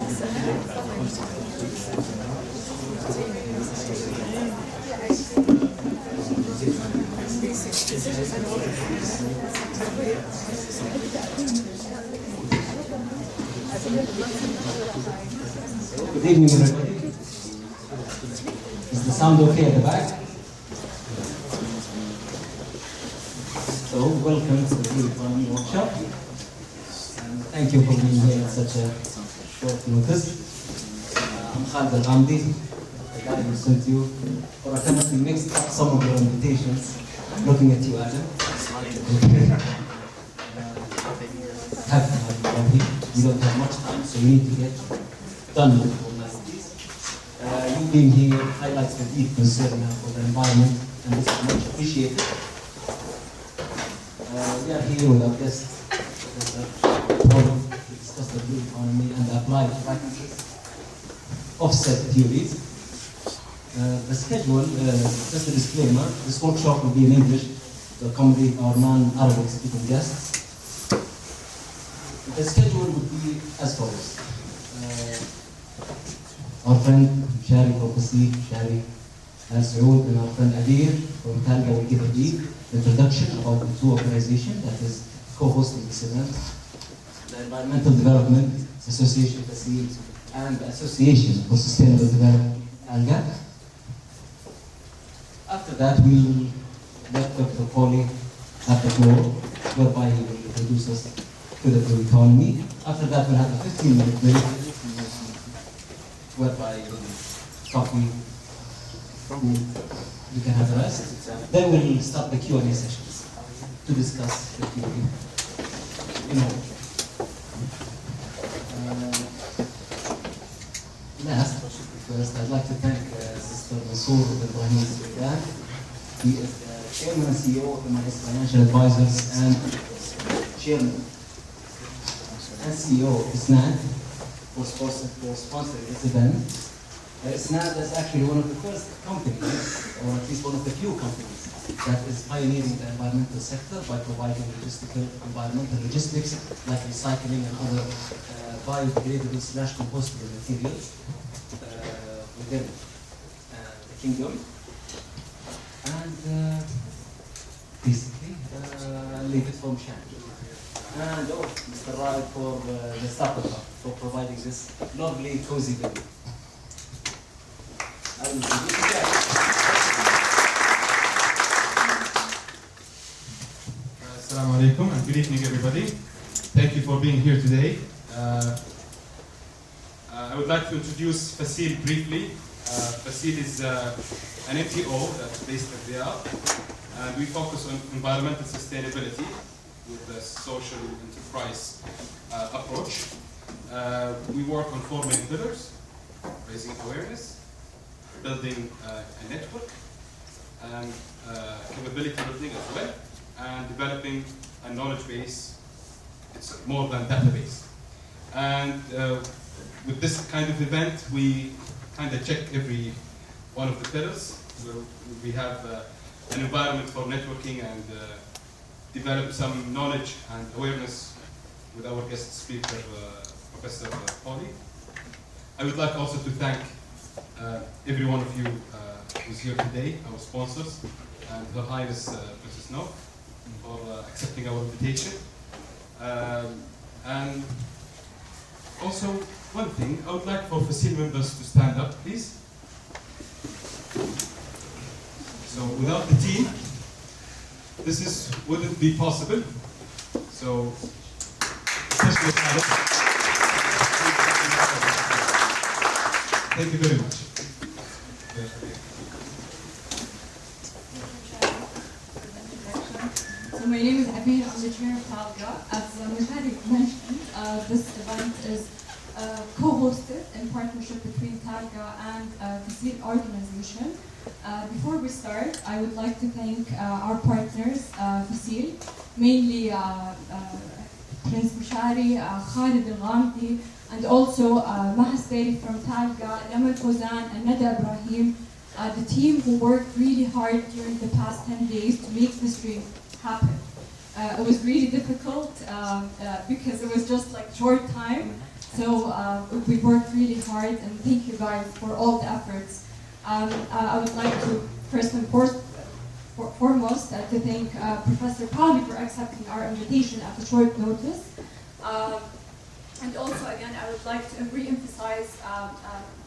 Good evening, everybody. Is the sound okay at the back? So, welcome to the Blue Economy Workshop. And thank you for being here at such a short notice. I'm Khalid Al-Ghamdi, the guy who sent you, or attempting to mix up some of your invitations. I'm looking at you, Adam. Happy to have you here. We don't have much time, so we need to get done with the formalities. You being here highlights the deep concern you have for the environment, and this is much appreciated. We are here with our guest, Professor Paolo, to discuss the blue economy and the applied practices of said theories. The schedule, just a disclaimer, this workshop will be in English to accommodate our non-Arabic speaking guests. The schedule would be as follows. Our friend Shari Professor Shari Al-Saud and our friend Adir from Talga will give a brief introduction about the two organizations that is co-hosting this event, the Environmental Development Association Faseel and the Association for Sustainable Development ALGA. After that, we'll let Dr. Paolo have the floor, whereby he will introduce us to the blue economy. After that, we'll have a 15-minute break, whereby coffee, you can have a rest. Then we'll start the Q&A sessions to discuss the theory. First, I'd like to thank Mr. Mansour Ibrahim Sudan. He is the Chairman and CEO of the MIS Financial Advisors and Chairman and CEO of ISNAD for sponsoring this event. ISNAD is actually one of the first companies, or at least one of the few companies, that is pioneering the environmental sector by providing environmental logistics like recycling and other biodegradable/compostable materials within the kingdom. And basically, I'll leave it from Shan. And Mr. Raed for the Startup Hub for providing this lovely, cozy venue. Assalamu alaikum and good evening, everybody. Thank you for being here today. I would like to introduce Faseel briefly. Faseel is an NGO that's based in Riyadh, and we focus on environmental sustainability with a social enterprise approach. We work on 4 main pillars: raising awareness, building a network, and capability building as well, and developing a knowledge base. It's more than database. And with this kind of event, we kind of check every one of the pillars. We have an environment for networking and develop some knowledge and awareness with our guest speaker, Professor Paolo. I would like also to thank every one of you who's here today, our sponsors, and Her Highness Princess No for accepting our invitation. And also, one thing, I would like for Faseel members to stand up, please. So without the team, this wouldn't be possible. So, especially thank you very much. So my name is Abir, I'm the chair of talga. As Mujahid mentioned, this event is co-hosted in partnership between talga and the SEED organization. Before we start, I would like to thank our partners, Faseel, mainly Prince Mushari, Khalid Al-Ghamdi, and also Mahasteri from talga, Lamal Fozan, and Nada Ibrahim, the team who worked really hard during the past 10 days to make this dream happen. It was really difficult because it was just like short time, So we worked really hard, and thank you guys for all the efforts. I would like to first and foremost to thank Professor Paolo for accepting our invitation at a short notice. And also, again, I would like to re-emphasize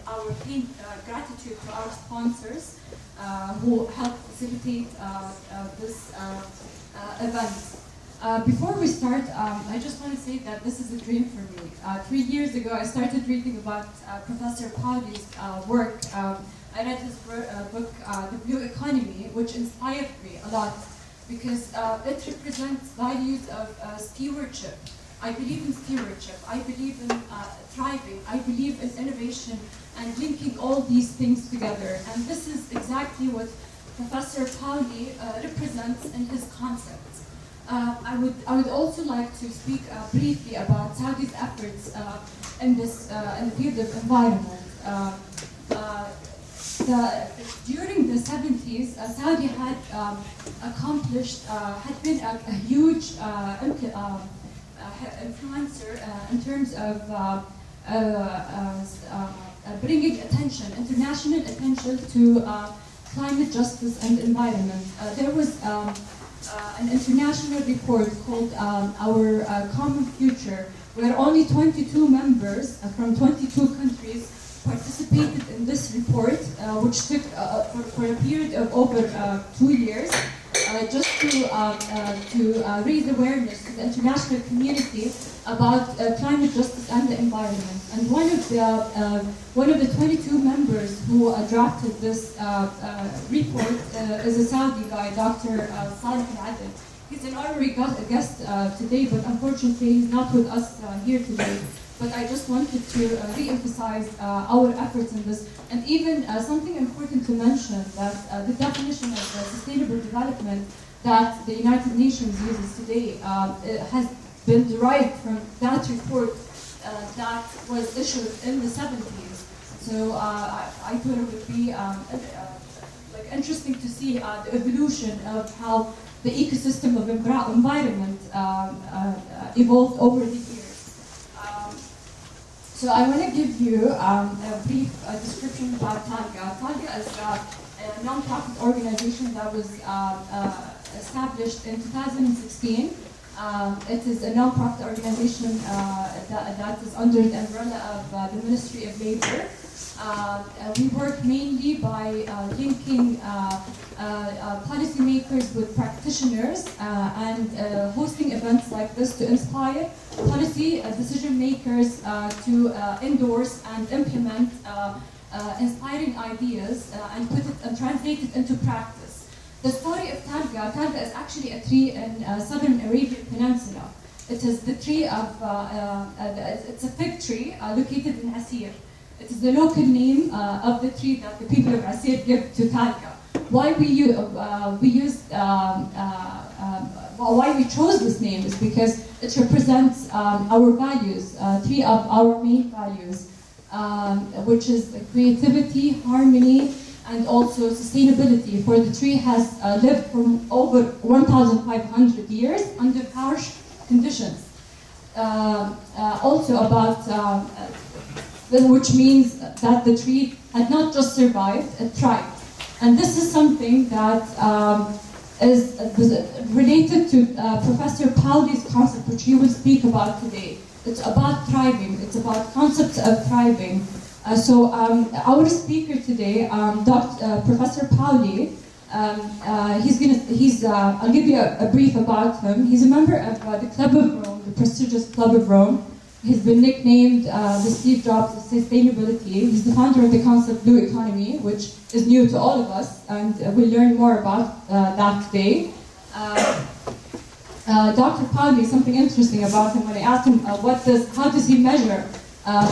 our deep gratitude to our sponsors who helped facilitate this event. Before we start, I just want to say that this is a dream for me. 3 years ago, I started reading about Professor Paoli's work. I read his book, The Blue Economy, which inspired me a lot because it represents values of stewardship. I believe in stewardship. I believe in thriving. I believe in innovation and linking all these things together. And this is exactly what Professor Paoli represents in his concepts. I would also like to speak briefly about Saudi's efforts in the field of environment. During the 70s, Saudi had been a huge influencer in terms of bringing international attention to climate justice and environment. There was an international report called Our Common Future, where only 22 members from 22 countries participated in this report, which took for a period of over 2 years, just to raise awareness to the international community about climate justice and the environment. And one of the 22 members who drafted this report is a Saudi guy, Dr. Saleh Al-Adel. He's an honorary guest today, but unfortunately he's not with us here today. But I just wanted to re-emphasize our efforts in this. And even something important to mention, that the definition of sustainable development that the United Nations uses today has been derived from that report that was issued in the 70s. So I thought it would be interesting to see the evolution of how the ecosystem of environment evolved over the years. So I want to give you a brief description about talga. Talga is a non-profit organization that was established in 2016. It is a non-profit organization that is under the umbrella of the Ministry of Labor. We work mainly by linking policymakers with practitioners and hosting events like this to inspire policy decision makers to endorse and implement inspiring ideas and put it and translate it into practice. The story of talga is actually a tree in southern Arabian Peninsula. It is the tree of, it's a fig tree located in Asir. It is the local name of the tree that the people of Asir give to talga. Why why we chose this name is because it represents our values, three of our main values, which is creativity, harmony, and also sustainability. For the tree has lived for over 1,500 years under harsh conditions. Also about which means that the tree had not just survived, it thrived. And this is something that is related to Professor Paoli's concept, which he will speak about today. It's about thriving, it's about concepts of thriving. Our speaker today, Professor Paoli, I'll give you a brief about him. He's a member of the Club of Rome, the prestigious Club of Rome. He's been nicknamed the Steve Jobs of sustainability. He's the founder of the concept Blue Economy, which is new to all of us, and we'll learn more about that today. Dr. Paoli, something interesting about him, when I asked him how does he measure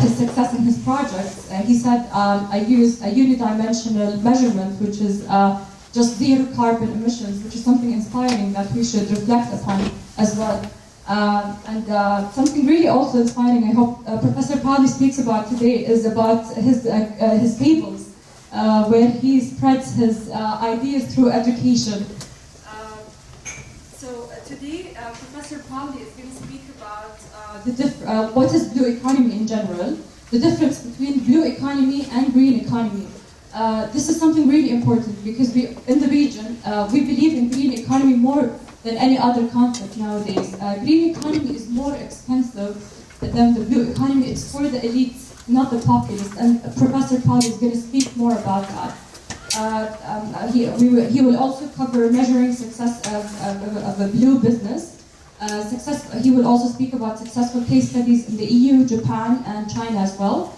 his success in his projects, he said, I use a unidimensional measurement, which is just zero carbon emissions, which is something inspiring that we should reflect upon as well. Something really also inspiring, I hope Professor Paoli speaks about today, is about his fables, where he spreads his ideas through education. Today, Professor Paoli is going to speak about what is blue economy in general, the difference between blue economy and green economy. This is something really important because in the region, we believe in green economy more than any other concept nowadays. Green economy is more expensive than the blue economy. It's for the elites, not the populace. And Professor Paolo is going to speak more about that. He will also cover measuring success of a blue business. He will also speak about successful case studies in the EU, Japan, and China as well.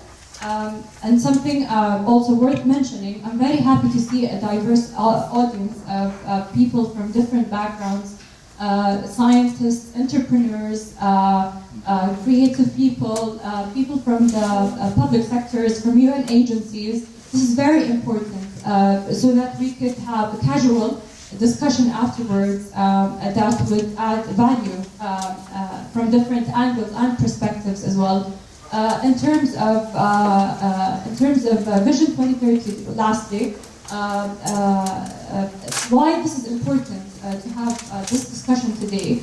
And something also worth mentioning, I'm very happy to see a diverse audience of people from different backgrounds, scientists, entrepreneurs, creative people, people from the public sectors, from UN agencies. This is very important so that we could have a casual discussion afterwards that would add value from different angles and perspectives as well. In terms of Vision 2030, lastly, why this is important to have this discussion today.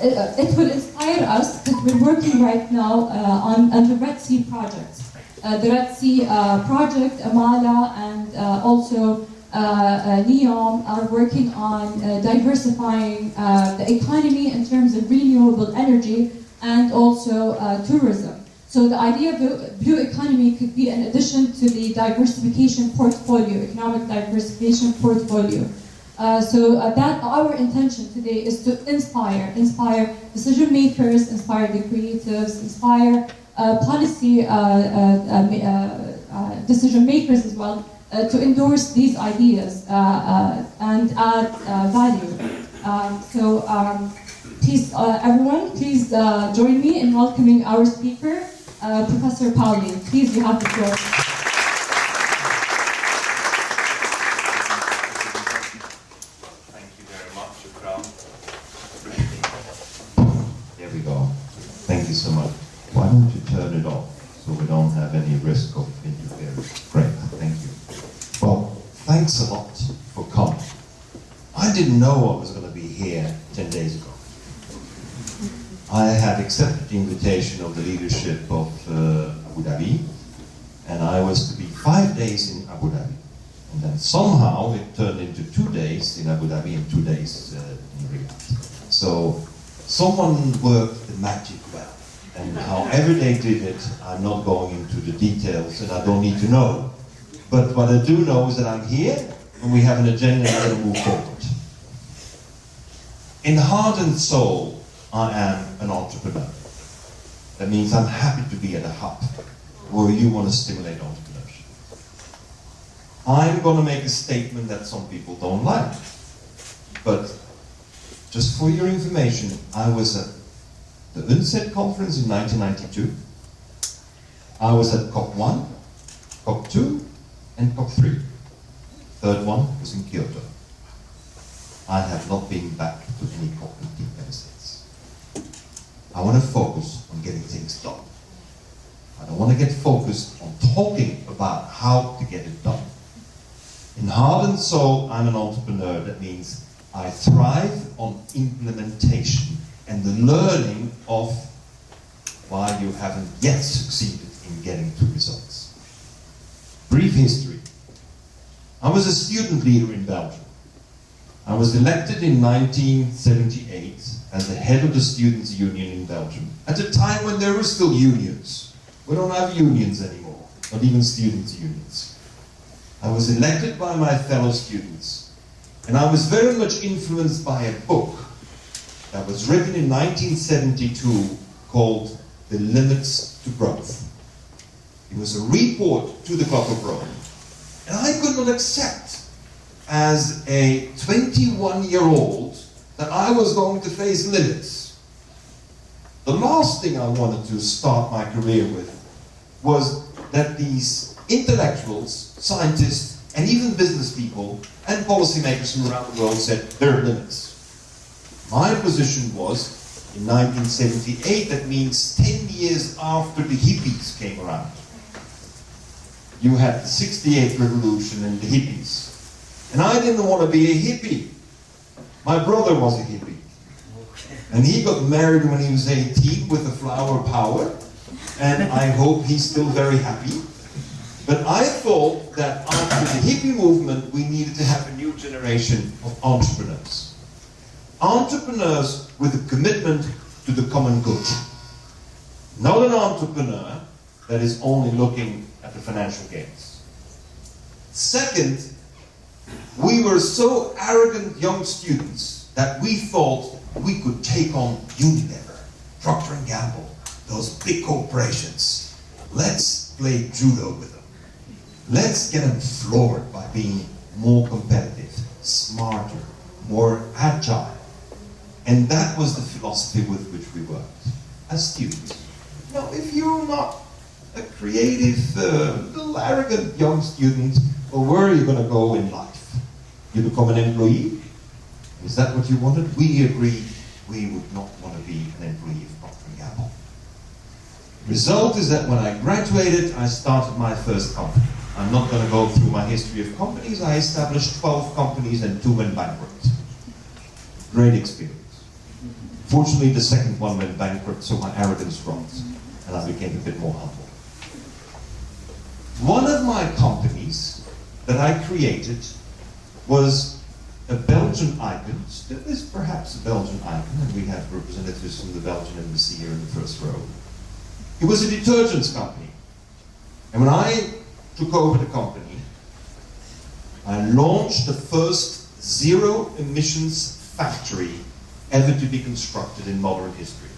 It will inspire us that we're working right now on the Red Sea project. The Red Sea project, Amala, and also NEOM are working on diversifying the economy in terms of renewable energy and also tourism. So the idea of blue economy could be an addition to the diversification portfolio, economic diversification portfolio. That our intention today is to inspire decision makers, inspire the creatives, inspire policy decision makers as well to endorse these ideas and add value. Please, everyone, please join me in welcoming our speaker, Professor Paolo. Please, you have the floor. Thank you very much, Akram. There we go. Thank you so much. Why don't you turn it off so we don't have any risk of interference? Great, thank you. Well, thanks a lot for coming. I didn't know I was going to be here 10 days ago. I had accepted the invitation of the leadership of Abu Dhabi, and I was to be 5 days in Abu Dhabi. And then somehow it turned into 2 days in Abu Dhabi and 2 days in Riyadh. So someone worked the magic well. And however they did it, I'm not going into the details and I don't need to know. But what I do know is that I'm here and we have an agenda and we're going to move forward. In heart and soul, I am an entrepreneur. That means I'm happy to be at a hub where you want to stimulate entrepreneurship. I'm going to make a statement that some people don't like. But just for your information, I was at the UNCED conference in 1992. I was at COP1, COP2, and COP3. Third one was in Kyoto. I have not been back to any COP meeting ever since. I want to focus on getting things done. I don't want to get focused on talking about how to get it done. In heart and soul, I'm an entrepreneur. That means I thrive on implementation and the learning of why you haven't yet succeeded in getting to results. Brief history. I was a student leader in Belgium. I was elected in 1978 as the head of the Students' Union in Belgium, at a time when there were still unions. We don't have unions anymore, not even students' unions. I was elected by my fellow students, and I was very much influenced by a book that was written in 1972 called The Limits to Growth. It was a report to the Club of Rome, and I could not accept as a 21-year-old that I was going to face limits. The last thing I wanted to start my career with was that these intellectuals, scientists, and even business people and policymakers from around the world said there are limits. My position was, in 1978, that means 10 years after the hippies came around. You had the 68 revolution and the hippies. And I didn't want to be a hippie. My brother was a hippie. And he got married when he was 18 with a flower power, and I hope he's still very happy. But I thought that after the hippie movement, we needed to have a new generation of entrepreneurs. Entrepreneurs with a commitment to the common good. Not an entrepreneur that is only looking at the financial gains. Second, we were so arrogant young students that we thought we could take on Unilever, Procter & Gamble, those big corporations. Let's play judo with them. Let's get them floored by being more competitive, smarter, more agile. And that was the philosophy with which we worked as students. Now, if you're not a creative, little arrogant young student, well, where are you going to go in life? You become an employee? Is that what you wanted? We agreed we would not want to be an employee of Procter & Gamble. Result is that when I graduated, I started my first company. I'm not going to go through my history of companies. I established 12 companies and 2 went bankrupt. Great experience. Fortunately, the second one went bankrupt, so my arrogance dropped, and I became a bit more humble. One of my companies that I created was a Belgian icon. Still is perhaps a Belgian icon, and we have representatives from the Belgian embassy here in the first row. It was a detergents company. And when I took over the company, I launched the first zero emissions factory ever to be constructed in modern history.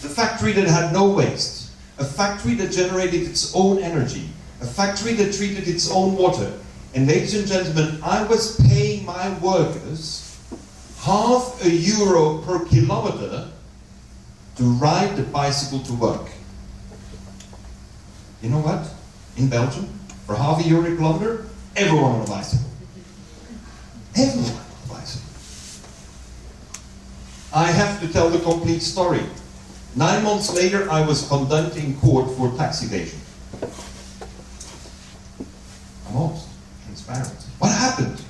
The factory that had no waste, a factory that generated its own energy, a factory that treated its own water. And ladies and gentlemen, I was paying my workers €0.5 per kilometer to ride the bicycle to work. You know what? In Belgium, for €0.5 a kilometer, everyone on a bicycle. Everyone on a bicycle. I have to tell the complete story. 9 months later, I was condemned in court for tax evasion. I'm honest, transparent. What happened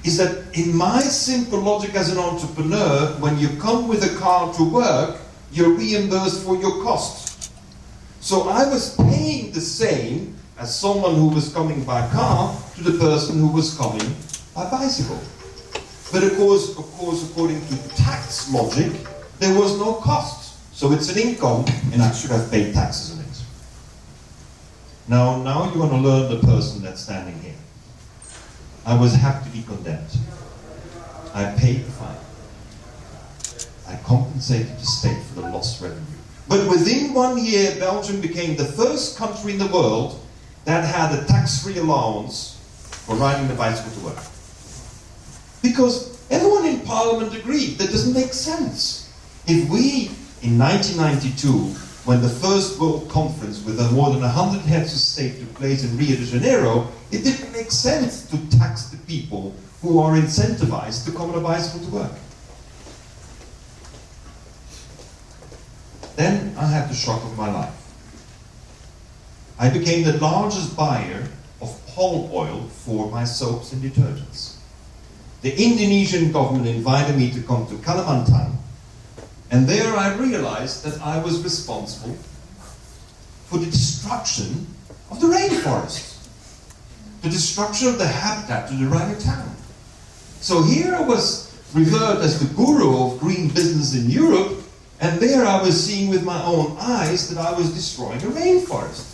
is that in my simple logic as an entrepreneur, when you come with a car to work, you're reimbursed for your costs. So I was paying the same as someone who was coming by car to the person who was coming by bicycle. But of course, according to tax logic, there was no cost. So it's an income, and I should have paid taxes on it. Now you want to learn the person that's standing here. I was happy to be condemned. I paid the fine. I compensated the state for the lost revenue. But within 1 year, Belgium became the first country in the world that had a tax-free allowance for riding the bicycle to work. Because everyone in Parliament agreed that doesn't make sense. If we, in 1992, when the first World Conference with more than 100 heads of state took place in Rio de Janeiro, it didn't make sense to tax the people who are incentivized to come on a bicycle to work. Then I had the shock of my life. I became the largest buyer of palm oil for my soaps and detergents. The Indonesian government invited me to come to Kalimantan, and there I realized that I was responsible for the destruction of the rainforest, the destruction of the habitat to the orangutan. So here I was revered as the guru of green business in Europe, and there I was seeing with my own eyes that I was destroying a rainforest.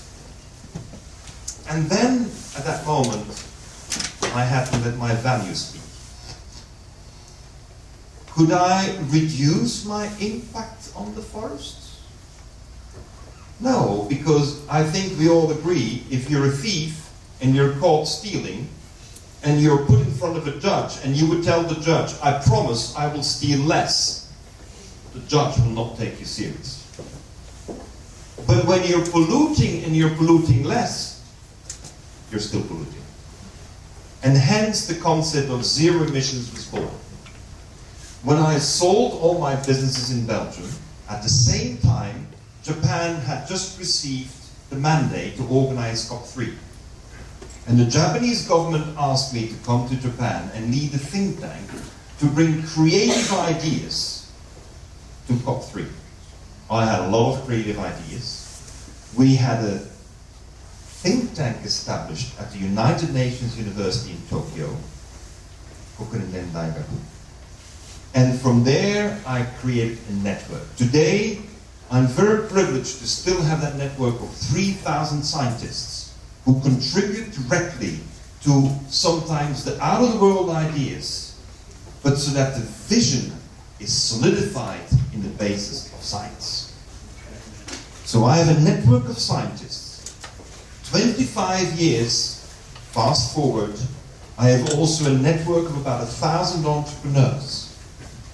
And then, at that moment, I had to let my values speak. Could I reduce my impact on the forest? No, because I think we all agree, if you're a thief and you're caught stealing, and you're put in front of a judge, and you would tell the judge, I promise I will steal less, the judge will not take you serious. But when you're polluting and you're polluting less, you're still polluting. And hence the concept of zero emissions was born. When I sold all my businesses in Belgium, at the same time, Japan had just received the mandate to organize COP3. And the Japanese government asked me to come to Japan and lead a think tank to bring creative ideas to COP3. I had a lot of creative ideas. We had a think tank established at the United Nations University in Tokyo, Kokunen Daigaku. And from there, I created a network. Today, I'm very privileged to still have that network of 3,000 scientists who contribute directly to sometimes the out-of-the-world ideas, but so that the vision is solidified in the basis of science. So I have a network of scientists. 25 years, fast forward, I have also a network of about 1,000 entrepreneurs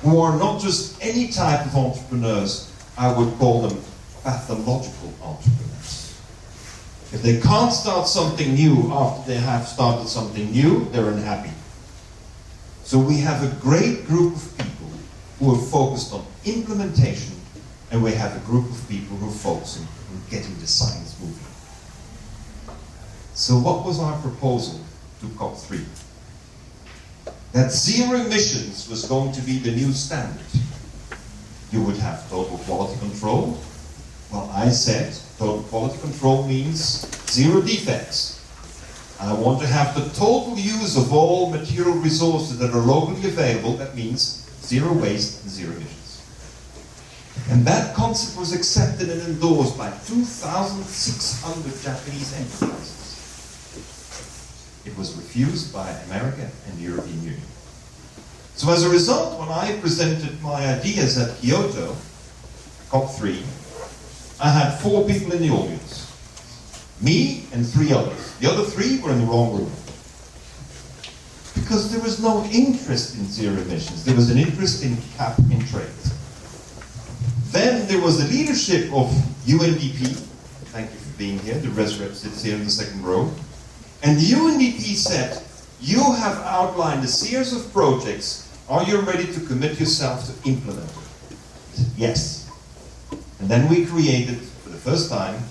who are not just any type of entrepreneurs, I would call them pathological entrepreneurs. If they can't start something new after they have started something new, they're unhappy. So we have a great group of people who are focused on implementation, and we have a group of people who are focusing on getting the science moving. So what was our proposal to COP3? That zero emissions was going to be the new standard. You would have total quality control. Well, I said total quality control means zero defects. I want to have the total use of all material resources that are locally available. That means zero waste and zero emissions. And that concept was accepted and endorsed by 2,600 Japanese enterprises. It was refused by America and the European Union. So as a result, when I presented my ideas at Kyoto, COP3, I had 4 people in the audience. Me and 3 others. The other 3 were in the wrong room. Because there was no interest in zero emissions. There was an interest in cap and trade. Then there was the leadership of UNDP. Thank you for being here. The res rep sits here in the second row. And the UNDP said, you have outlined a series of projects. Are you ready to commit yourself to implement them? I said, yes. And then we created, for the first time,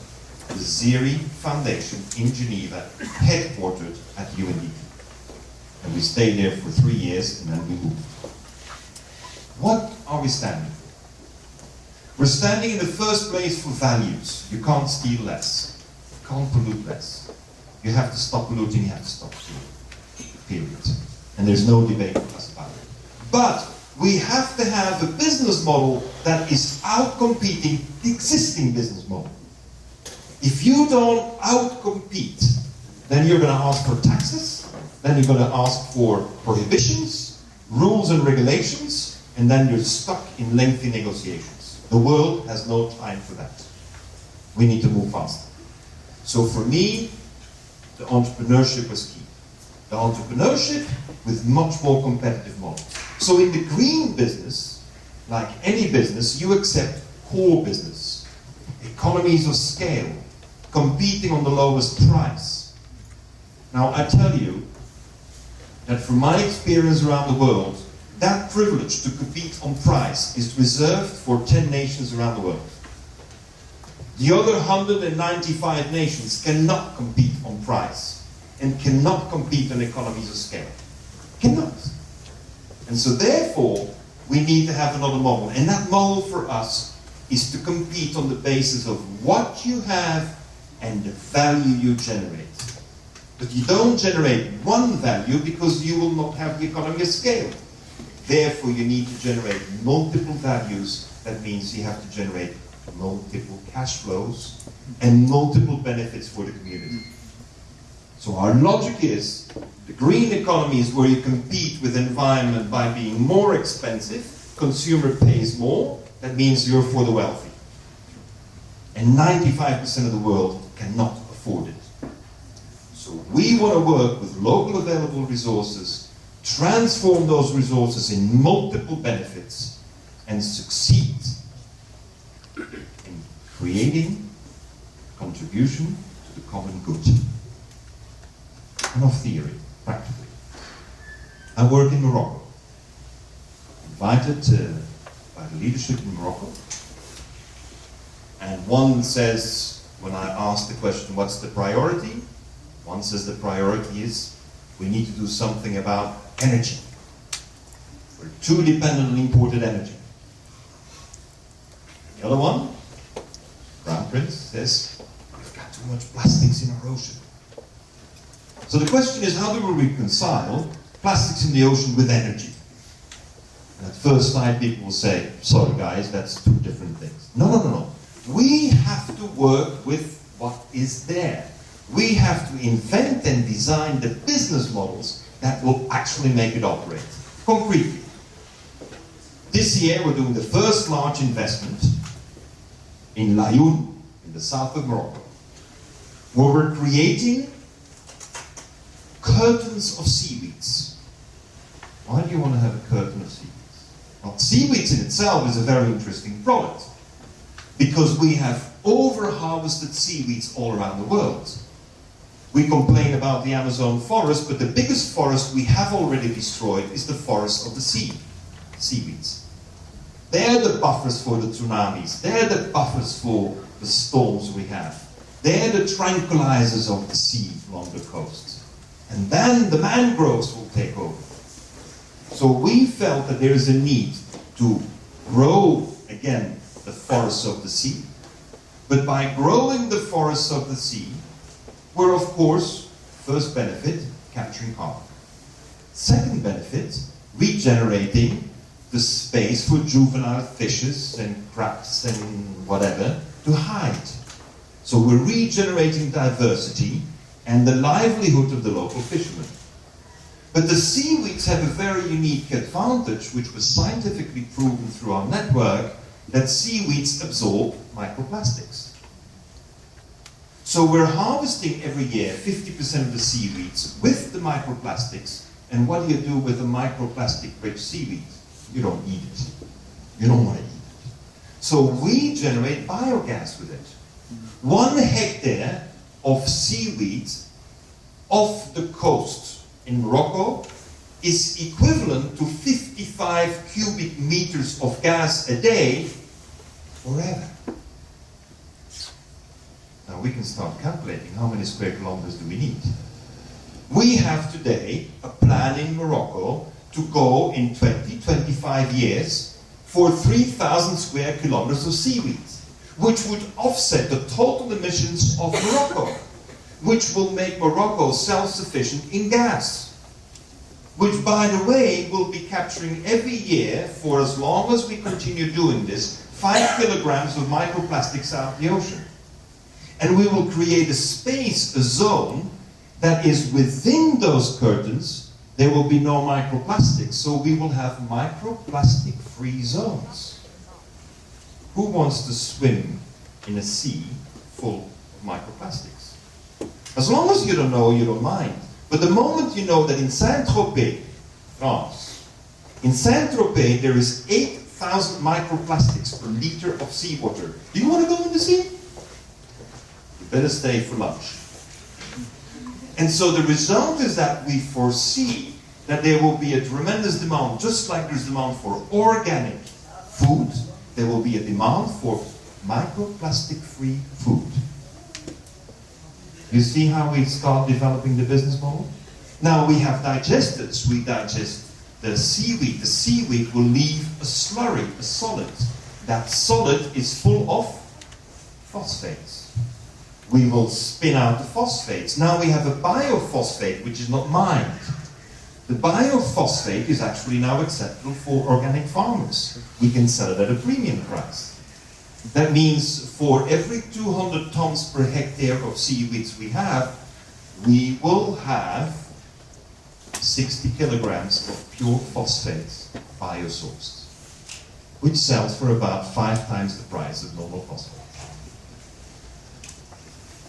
the ZERI Foundation in Geneva, headquartered at UNDP. And we stayed there for 3 years, and then we moved. What are we standing for? We're standing in the first place for values. You can't steal less. You can't pollute less. You have to stop polluting, you have to stop polluting. Period. And there's no debate with us about it. But we have to have a business model that is outcompeting the existing business model. If you don't outcompete, then you're going to ask for taxes, then you're going to ask for prohibitions, rules and regulations, and then you're stuck in lengthy negotiations. The world has no time for that. We need to move faster. So for me, the entrepreneurship was key. The entrepreneurship with much more competitive models. So in the green business, like any business, you accept core business, economies of scale, competing on the lowest price. Now I tell you that from my experience around the world, that privilege to compete on price is reserved for 10 nations around the world. The other 195 nations cannot compete on price and cannot compete on economies of scale. Cannot. And so therefore, we need to have another model. And that model for us is to compete on the basis of what you have and the value you generate. But you don't generate one value because you will not have the economy of scale. Therefore, you need to generate multiple values. That means you have to generate multiple cash flows and multiple benefits for the community. So our logic is, the green economy is where you compete with environment by being more expensive, consumer pays more, that means you're for the wealthy. And 95% of the world cannot afford it. So we want to work with local available resources, transform those resources in multiple benefits, and succeed in creating contribution to the common good. Enough theory, practically. I work in Morocco. Invited by the leadership in Morocco. And one says, when I ask the question, what's the priority? One says the priority is, we need to do something about energy. We're too dependent on imported energy. The other one, Crown Prince, says, we've got too much plastics in our ocean. So the question is, how do we reconcile plastics in the ocean with energy? And at first sight, people will say, sorry guys, that's two different things. No, no, no, no. We have to work with what is there. We have to invent and design the business models that will actually make it operate. Concretely. This year we're doing the first large investment in Laayoune, in the south of Morocco, where we're creating curtains of seaweeds. Why do you want to have a curtain of seaweeds? Well, seaweeds in itself is a very interesting product, because we have over-harvested seaweeds all around the world. We complain about the Amazon forest, but the biggest forest we have already destroyed is the forest of the sea, seaweeds. They're the buffers for the tsunamis. They're the buffers for the storms we have. They're the tranquilizers of the sea along the coast. And then the mangroves will take over. So we felt that there is a need to grow, again, the forests of the sea. But by growing the forests of the sea, we're, of course, first benefit, capturing carbon. Second benefit, regenerating the space for juvenile fishes and crabs and whatever to hide. So we're regenerating diversity and the livelihood of the local fishermen. But the seaweeds have a very unique advantage, which was scientifically proven through our network, that seaweeds absorb microplastics. So we're harvesting every year 50% of the seaweeds with the microplastics. And what do you do with the microplastic-rich seaweed? You don't eat it. You don't want to eat it. So we generate biogas with it. 1 hectare of seaweed off the coast in Morocco is equivalent to 55 cubic meters of gas a day forever. Now we can start calculating how many square kilometers do we need. We have today a plan in Morocco to go in 20-25 years for 3,000 square kilometers of seaweed, which would offset the total emissions of Morocco, which will make Morocco self-sufficient in gas, which, by the way, will be capturing every year, for as long as we continue doing this, 5 kilograms of microplastics out of the ocean. And we will create a space, a zone, that is within those curtains. There will be no microplastics, so we will have microplastic-free zones. Who wants to swim in a sea full of microplastics? As long as you don't know, you don't mind. But the moment you know that in Saint-Tropez, France, in Saint-Tropez there is 8,000 microplastics per liter of seawater. Do you want to go in the sea? You better stay for lunch. And so the result is that we foresee that there will be a tremendous demand, just like there's demand for organic food, there will be a demand for microplastic-free food. You see how we start developing the business model? Now we have digesters. We digest the seaweed. The seaweed will leave a slurry, a solid. That solid is full of phosphates. We will spin out the phosphates. Now we have a biophosphate, which is not mined. The biophosphate is actually now acceptable for organic farmers. We can sell it at a premium price. That means for every 200 tons per hectare of seaweeds we have, we will have 60 kilograms of pure phosphates biosourced, which sells for about 5 times the price of normal phosphate.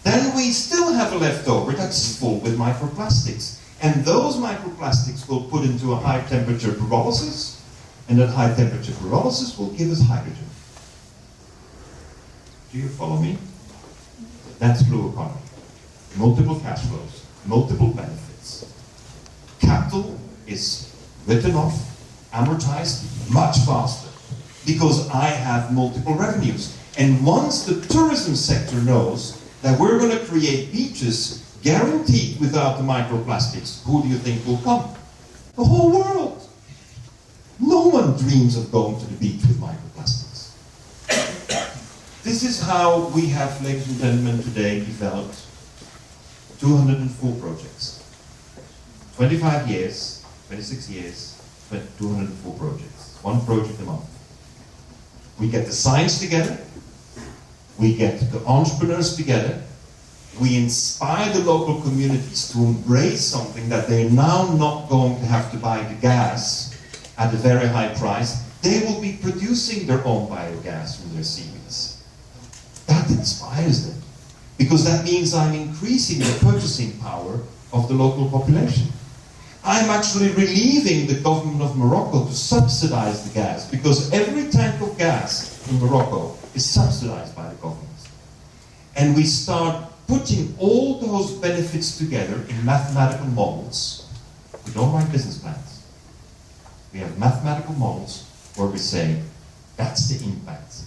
Then we still have a leftover that's full with microplastics. And those microplastics will put into a high temperature pyrolysis, and that high temperature pyrolysis will give us hydrogen. Do you follow me? That's blue economy. Multiple cash flows, multiple benefits. Capital is written off, amortized much faster, because I have multiple revenues. And once the tourism sector knows that we're going to create beaches guaranteed without the microplastics, who do you think will come? The whole world. No one dreams of going to the beach with microplastics. This is how we have, ladies and gentlemen, today developed 204 projects. 25 years, 26 years, 204 projects. One project a month. We get the science together, we get the entrepreneurs together, we inspire the local communities to embrace something that they're now not going to have to buy the gas at a very high price. They will be producing their own biogas from their seaweeds. That inspires them, because that means I'm increasing the purchasing power of the local population. I'm actually relieving the government of Morocco to subsidize the gas, because every tank of gas in Morocco is subsidized by the government. And we start putting all those benefits together in mathematical models. We don't write business plans. We have mathematical models where we say, that's the impact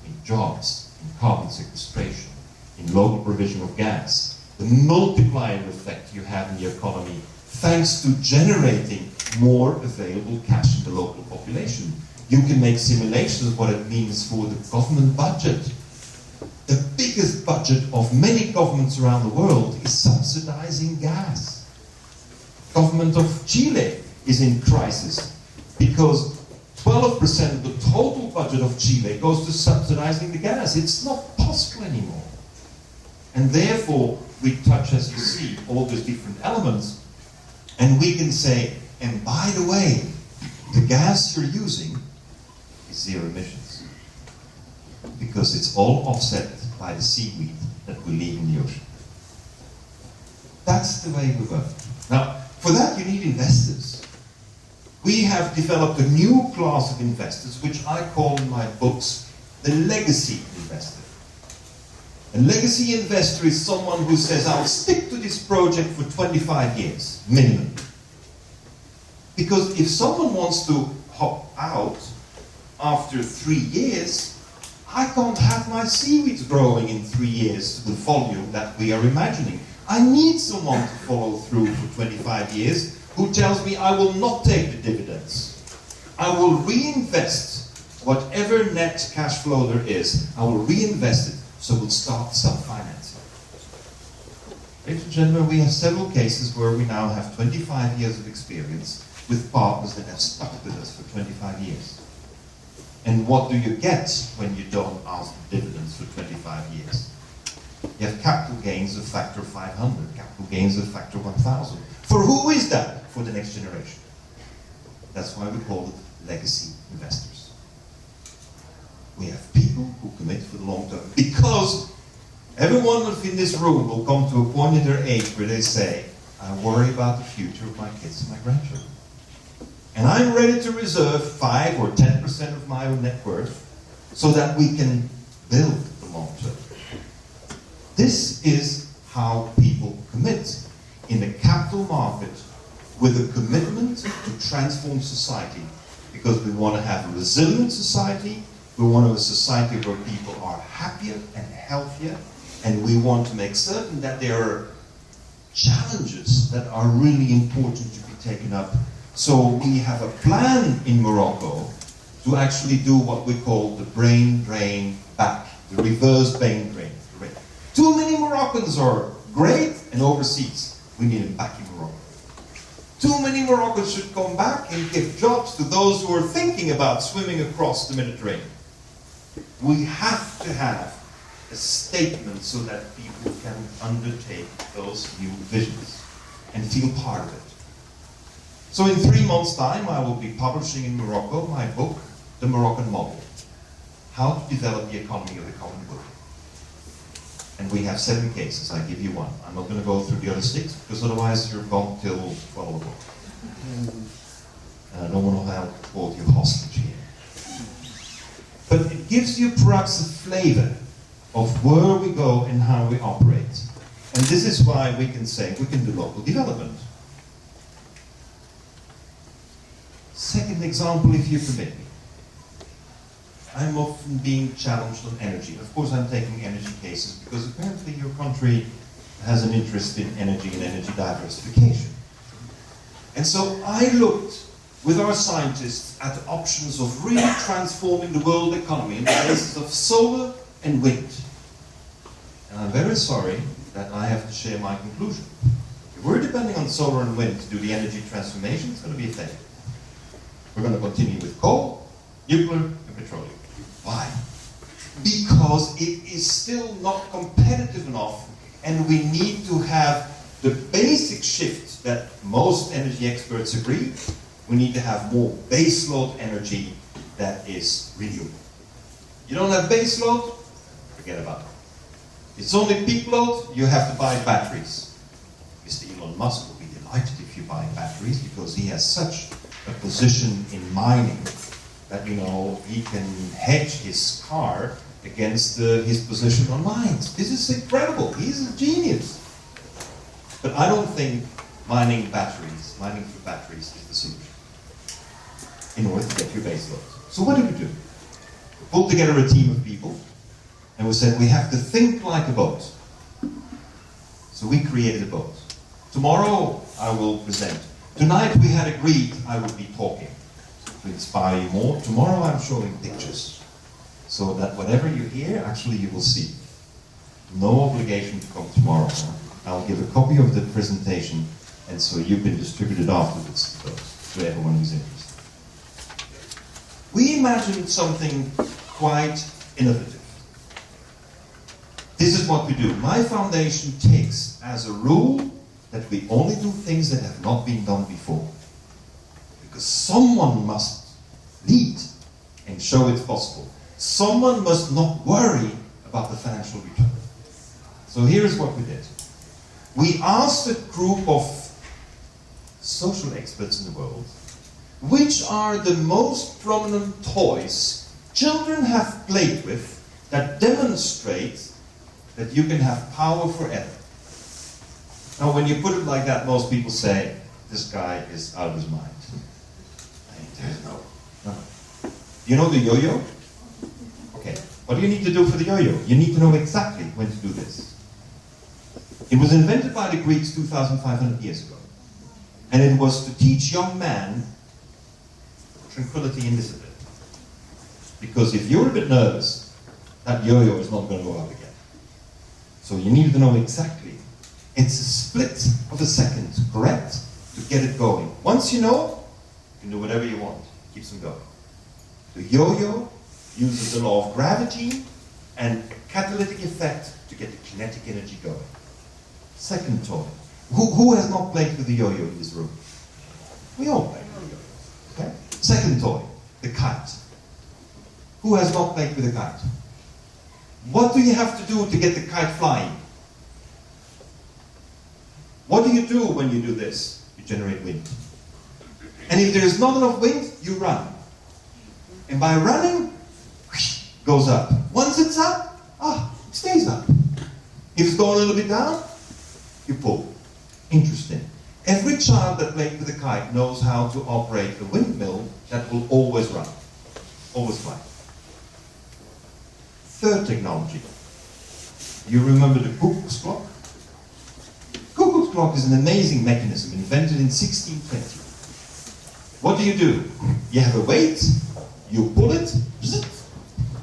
in jobs, in carbon sequestration, in local provision of gas, the multiplier effect you have in the economy thanks to generating more available cash in the local population. You can make simulations of what it means for the government budget. The biggest budget of many governments around the world is subsidizing gas. Government of Chile is in crisis because 12% of the total budget of Chile goes to subsidizing the gas. It's not possible anymore. And therefore, we touch, as you see, all these different elements, and we can say, and by the way, the gas you're using is zero emissions, because it's all offset by the seaweed that we leave in the ocean. That's the way we work. Now, for that you need investors. We have developed a new class of investors, which I call in my books the legacy investor. A legacy investor is someone who says, I'll stick to this project for 25 years, minimum. Because if someone wants to hop out after 3 years, I can't have my seaweeds growing in 3 years to the volume that we are imagining. I need someone to follow through for 25 years who tells me I will not take the dividends. I will reinvest whatever net cash flow there is. I will reinvest it, so we'll start self-financing. Ladies and gentlemen, we have several cases where we now have 25 years of experience with partners that have stuck with us for 25 years. And what do you get when you don't ask for dividends for 25 years? You have capital gains of factor 500, capital gains of factor 1000. For who is that? For the next generation. That's why we call it legacy investors. We have people who commit for the long term, because everyone in this room will come to a point in their age where they say, I worry about the future of my kids and my grandchildren. And I'm ready to reserve 5 or 10% of my own net worth so that we can build the long term. This is how people commit in the capital market, with a commitment to transform society, because we want to have a resilient society, we want a society where people are happier and healthier, and we want to make certain that there are challenges that are really important to be taken up. So we have a plan in Morocco to actually do what we call the brain drain back, the reverse brain drain. Too many Moroccans are great and overseas. We need them back in Morocco. Too many Moroccans should come back and give jobs to those who are thinking about swimming across the Mediterranean. We have to have a statement so that people can undertake those new visions and feel part of it. So in 3 months' time, I will be publishing in Morocco my book, The Moroccan Model, How to Develop the Economy of the Common Good. And we have 7 cases. I give you one. I'm not going to go through the other 6, because otherwise you're gone till 12 o'clock. And I don't want to hold you hostage here. But it gives you perhaps a flavor of where we go and how we operate. And this is why we can say we can do local development. Second example, if you permit me. I'm often being challenged on energy. Of course, I'm taking energy cases because apparently your country has an interest in energy and energy diversification. And so I looked with our scientists at options of really transforming the world economy on the basis of solar, and wind. And I'm very sorry that I have to share my conclusion. If we're depending on solar and wind to do the energy transformation, it's going to be a failure. We're going to continue with coal, nuclear, and petroleum. Why? Because it is still not competitive enough, and we need to have the basic shift that most energy experts agree. We need to have more baseload energy that is renewable. You don't have baseload, forget about it. It's only peak load, you have to buy batteries. Mr. Elon Musk will be delighted if you buy batteries, because he has such a position in mining that, you know, he can hedge his car against his position on mines. This is incredible. He's a genius. But I don't think mining for batteries is the solution in order to get your base load. So what do? We pulled together a team of people, and we said we have to think like a boat. So we created a boat. Tomorrow I will present. Tonight we had agreed I would be talking to inspire you more. Tomorrow I'm showing pictures, so that whatever you hear, actually you will see. No obligation to come tomorrow. I'll give a copy of the presentation, and so you can distribute it afterwards to everyone who's interested. We imagined something quite innovative. This is what we do. My foundation takes as a rule that we only do things that have not been done before. Because someone must lead and show it's possible. Someone must not worry about the financial return. So here's what we did. We asked a group of social experts in the world, which are the most prominent toys children have played with that demonstrate that you can have power forever. Now, when you put it like that, most people say, this guy is out of his mind. There's no. You know the yo-yo? Okay. What do you need to do for the yo-yo? You need to know exactly when to do this. It was invented by the Greeks 2,500 years ago. And it was to teach young men tranquility and discipline. Because if you're a bit nervous, that yo-yo is not going to go up again. So you need to know exactly. It's a split of a second, correct? To get it going. Once you know, you can do whatever you want. Keeps them going. The yo-yo uses the law of gravity and a catalytic effect to get the kinetic energy going. Second toy. Who has not played with the yo-yo in this room? We all play with the yo-yo. Okay? Second toy, the kite. Who has not played with a kite? What do you have to do to get the kite flying? What do you do when you do this? You generate wind. And if there is not enough wind, you run. And by running, whoosh, goes up. Once it's up, it stays up. If it's going a little bit down, you pull. Interesting. Every child that played with a kite knows how to operate a windmill that will always run, always fly. Third technology. You remember the cuckoo's clock? Cuckoo's clock is an amazing mechanism invented in 1620. What do? You have a weight, you pull it,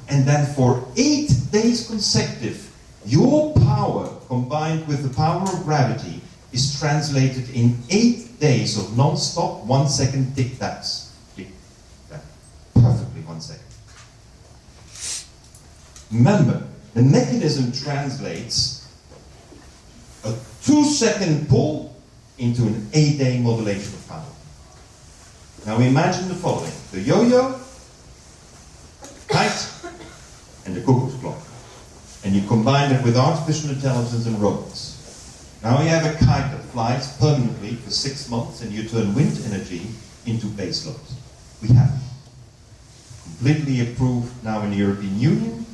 and then for 8 days consecutive, your power combined with the power of gravity is translated in 8 days of non-stop 1 second tic-tacs. Tic-tac. Perfectly 1 second. Remember, the mechanism translates a 2-second pull into an 8-day modulation of power. Now imagine the following. The yo-yo, kite, and the cuckoo's clock. And you combine it with artificial intelligence and robots. Now you have a kite that flies permanently for 6 months, and you turn wind energy into base load. We have it. Completely approved now in the European Union.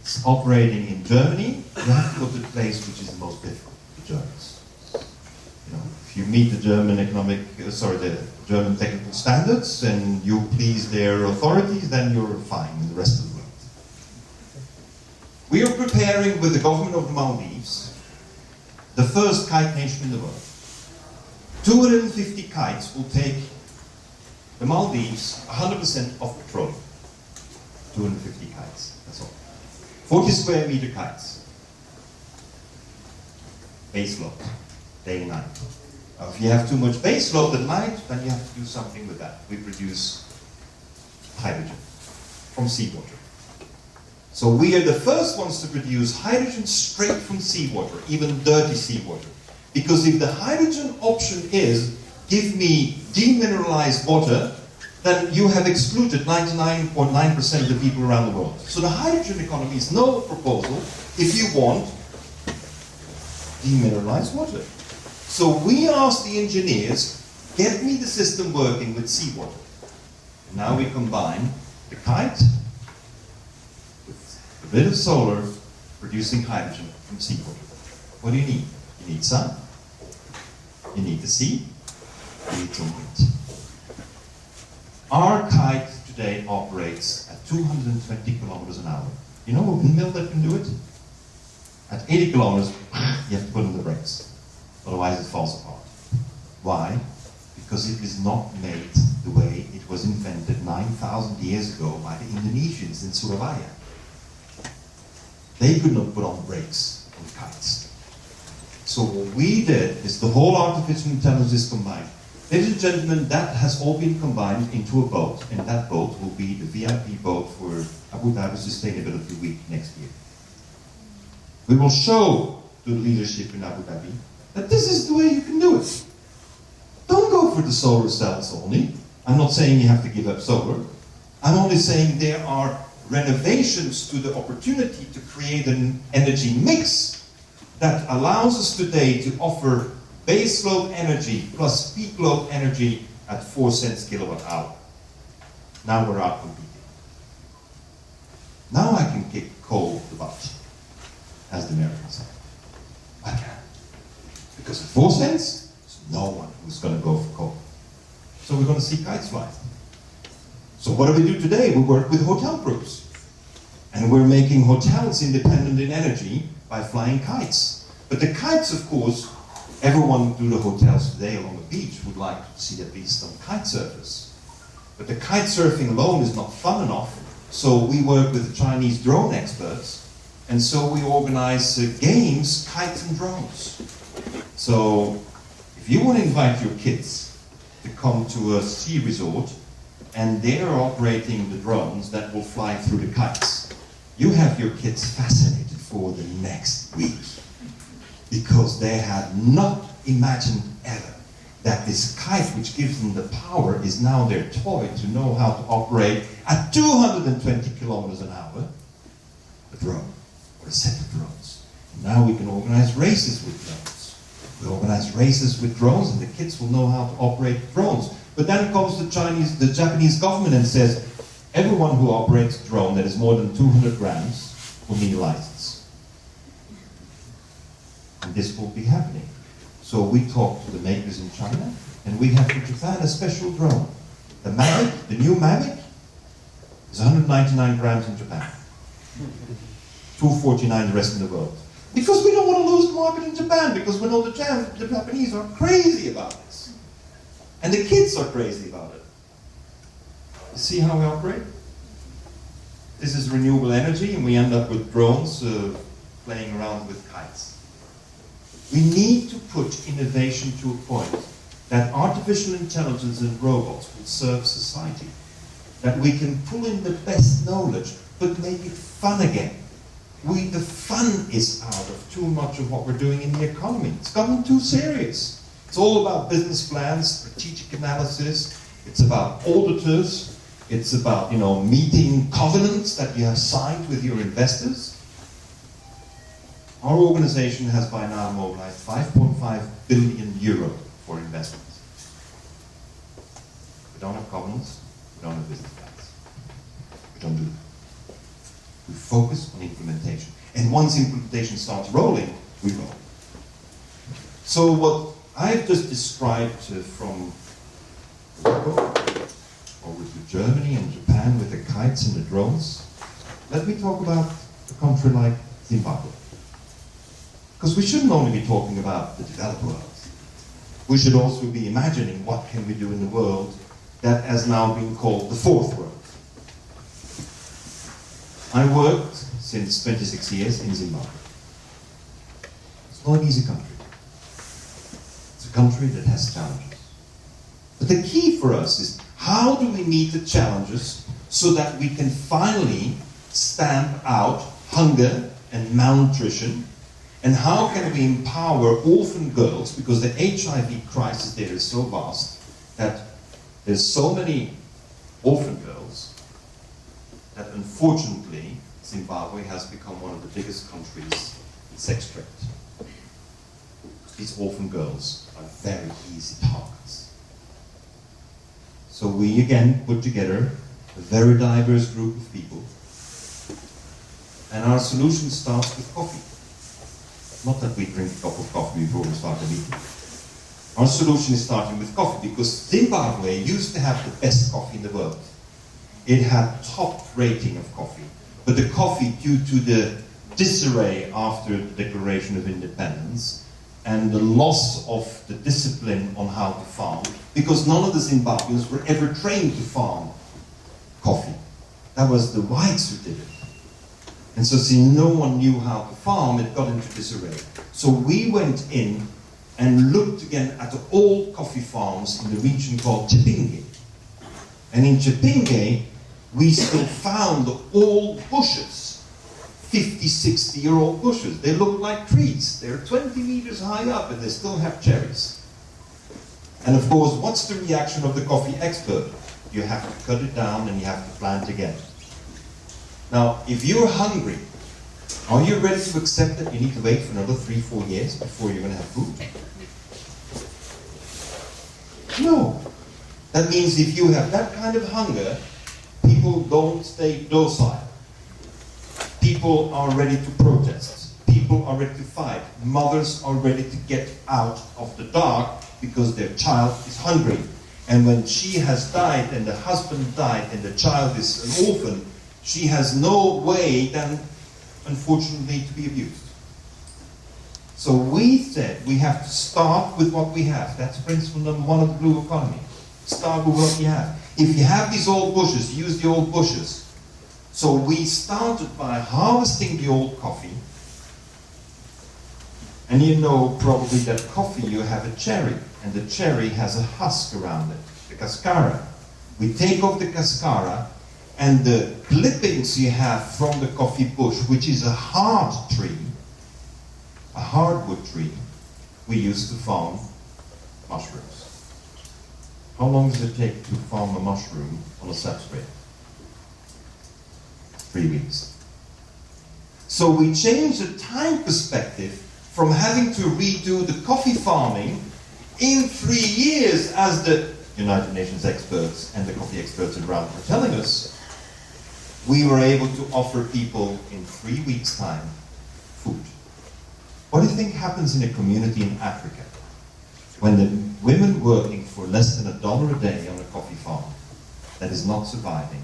It's operating in Germany. You have to go to the place which is the most difficult, the Germans. You know, if you meet the German the German technical standards and you please their authorities, then you're fine in the rest of the world. We are preparing with the government of the Maldives the first kite nation in the world. 250 kites will take the Maldives 100% of petroleum. 250 kites, that's all. 40 square meter kites. Base load, day and night. Now, if you have too much base load at night, then you have to do something with that. We produce hydrogen from seawater. So we are the first ones to produce hydrogen straight from seawater, even dirty seawater. Because if the hydrogen option is, give me demineralized water, then you have excluded 99.9% of the people around the world. So the hydrogen economy is no proposal if you want demineralized water. So we asked the engineers, get me the system working with seawater. And now we combine the kite with a bit of solar producing hydrogen from seawater. What do you need? You need sun, you need the sea, you need some wind. Our kite today operates at 220 kilometers an hour. You know a windmill that can do it? At 80 kilometers, you have to put on the brakes. Otherwise it falls apart. Why? Because it is not made the way it was invented 9,000 years ago by the Indonesians in Surabaya. They could not put on brakes on kites. So what we did is the whole artificial intelligence is combined. Ladies and gentlemen, that has all been combined into a boat, and that boat will be the VIP boat for Abu Dhabi Sustainability Week next year. We will show to the leadership in Abu Dhabi that this is the way you can do it. Don't go for the solar cells only. I'm not saying you have to give up solar. I'm only saying there are renovations to the opportunity to create an energy mix that allows us today to offer base load energy plus peak load energy at 4 cents kilowatt hour. Now we're out competing. Now I can kick coal the butt, as the Americans say. I can. Because at 4 cents, there's no one who's going to go for coal. So we're going to see kites fly. So what do we do today? We work with hotel groups. And we're making hotels independent in energy by flying kites. But the kites, of course, everyone through the hotels today along the beach would like to see at least some kite surfers. But the kite surfing alone is not fun enough, so we work with the Chinese drone experts, and so we organize games, kites and drones. So if you want to invite your kids to come to a ski resort, and they're operating the drones that will fly through the kites, you have your kids fascinated for the next week. Because they had not imagined ever that this kite, which gives them the power, is now their toy to know how to operate at 220 kilometers an hour, a drone, or a set of drones. And now we can organize races with drones. We organize races with drones, and the kids will know how to operate drones. But then comes the Japanese government and says, everyone who operates a drone that is more than 200 grams will need a license. And this will be happening. So we talk to the makers in China, and we have to Japan a special drone. The Mavic, the new Mavic, is 199 grams in Japan. 249 the rest of the world. Because we don't want to lose the market in Japan, because we know the Japanese are crazy about this. And the kids are crazy about it. You see how we operate? This is renewable energy, and we end up with drones playing around with kites. We need to put innovation to a point that artificial intelligence and robots will serve society. That we can pull in the best knowledge, but make it fun again. The fun is out of too much of what we're doing in the economy. It's gotten too serious. It's all about business plans, strategic analysis. It's about auditors. It's about, meeting covenants that you have signed with your investors. Our organization has by now mobilized 5.5 billion euro for investment. We don't have covenants, we don't have business plans. We don't do that. We focus on implementation. And once implementation starts rolling, we roll. So what I've just described from Morocco, over to Germany and Japan with the kites and the drones, let me talk about a country like Zimbabwe. Because we shouldn't only be talking about the developed world. We should also be imagining what can we do in the world that has now been called the fourth world. I worked since 26 years in Zimbabwe. It's not an easy country. It's a country that has challenges. But the key for us is, how do we meet the challenges so that we can finally stamp out hunger and malnutrition? And how can we empower orphan girls? Because the HIV crisis there is so vast that there's so many orphan girls that unfortunately Zimbabwe has become one of the biggest countries in sex trade. These orphan girls are very easy targets. So we again put together a very diverse group of people, and our solution starts with coffee. Not that we drink a cup of coffee before we start a meeting. Our solution is starting with coffee, because Zimbabwe used to have the best coffee in the world. It had top rating of coffee, but the coffee, due to the disarray after the Declaration of Independence and the loss of the discipline on how to farm, because none of the Zimbabweans were ever trained to farm coffee. That was the whites who did it. And so since no one knew how to farm, it got into disarray. So we went in and looked again at the old coffee farms in the region called Chipinge. And in Chipinge, we still found the old bushes, 50, 60-year-old bushes. They look like trees. They're 20 meters high up and they still have cherries. And of course, what's the reaction of the coffee expert? You have to cut it down and you have to plant again. Now, if you're hungry, are you ready to accept that you need to wait for another 3-4 years before you're going to have food? No. That means if you have that kind of hunger, people don't stay docile. People are ready to protest. People are ready to fight. Mothers are ready to get out of the dark because their child is hungry. And when she has died and the husband died and the child is an orphan, she has no way then, unfortunately, to be abused. So we said we have to start with what we have. That's principle number 1 of the blue economy. Start with what you have. If you have these old bushes, use the old bushes. So we started by harvesting the old coffee. And you know probably that coffee, you have a cherry. And the cherry has a husk around it, the cascara. We take off the cascara, and the clippings you have from the coffee bush, which is a hard tree, a hardwood tree, we use to farm mushrooms. How long does it take to farm a mushroom on a substrate? 3 weeks. So we change the time perspective from having to redo the coffee farming in 3 years, as the United Nations experts and the coffee experts around were telling us. We were able to offer people in 3 weeks' time food. What do you think happens in a community in Africa when the women working for less than $1 a day on a coffee farm that is not surviving,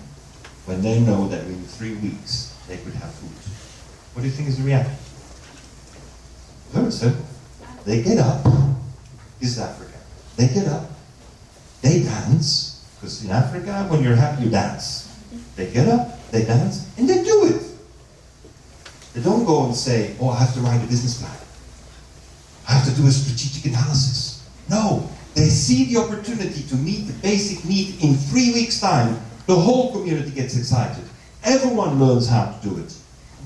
when they know that in 3 weeks they could have food? What do you think is the reaction? Very simple. They get up. This is Africa. They get up. They dance. Because in Africa, when you're happy, you dance. They get up, they dance, and they do it. They don't go and say, oh, I have to write a business plan. I have to do a strategic analysis. No, they see the opportunity to meet the basic need in 3 weeks' time. The whole community gets excited. Everyone learns how to do it.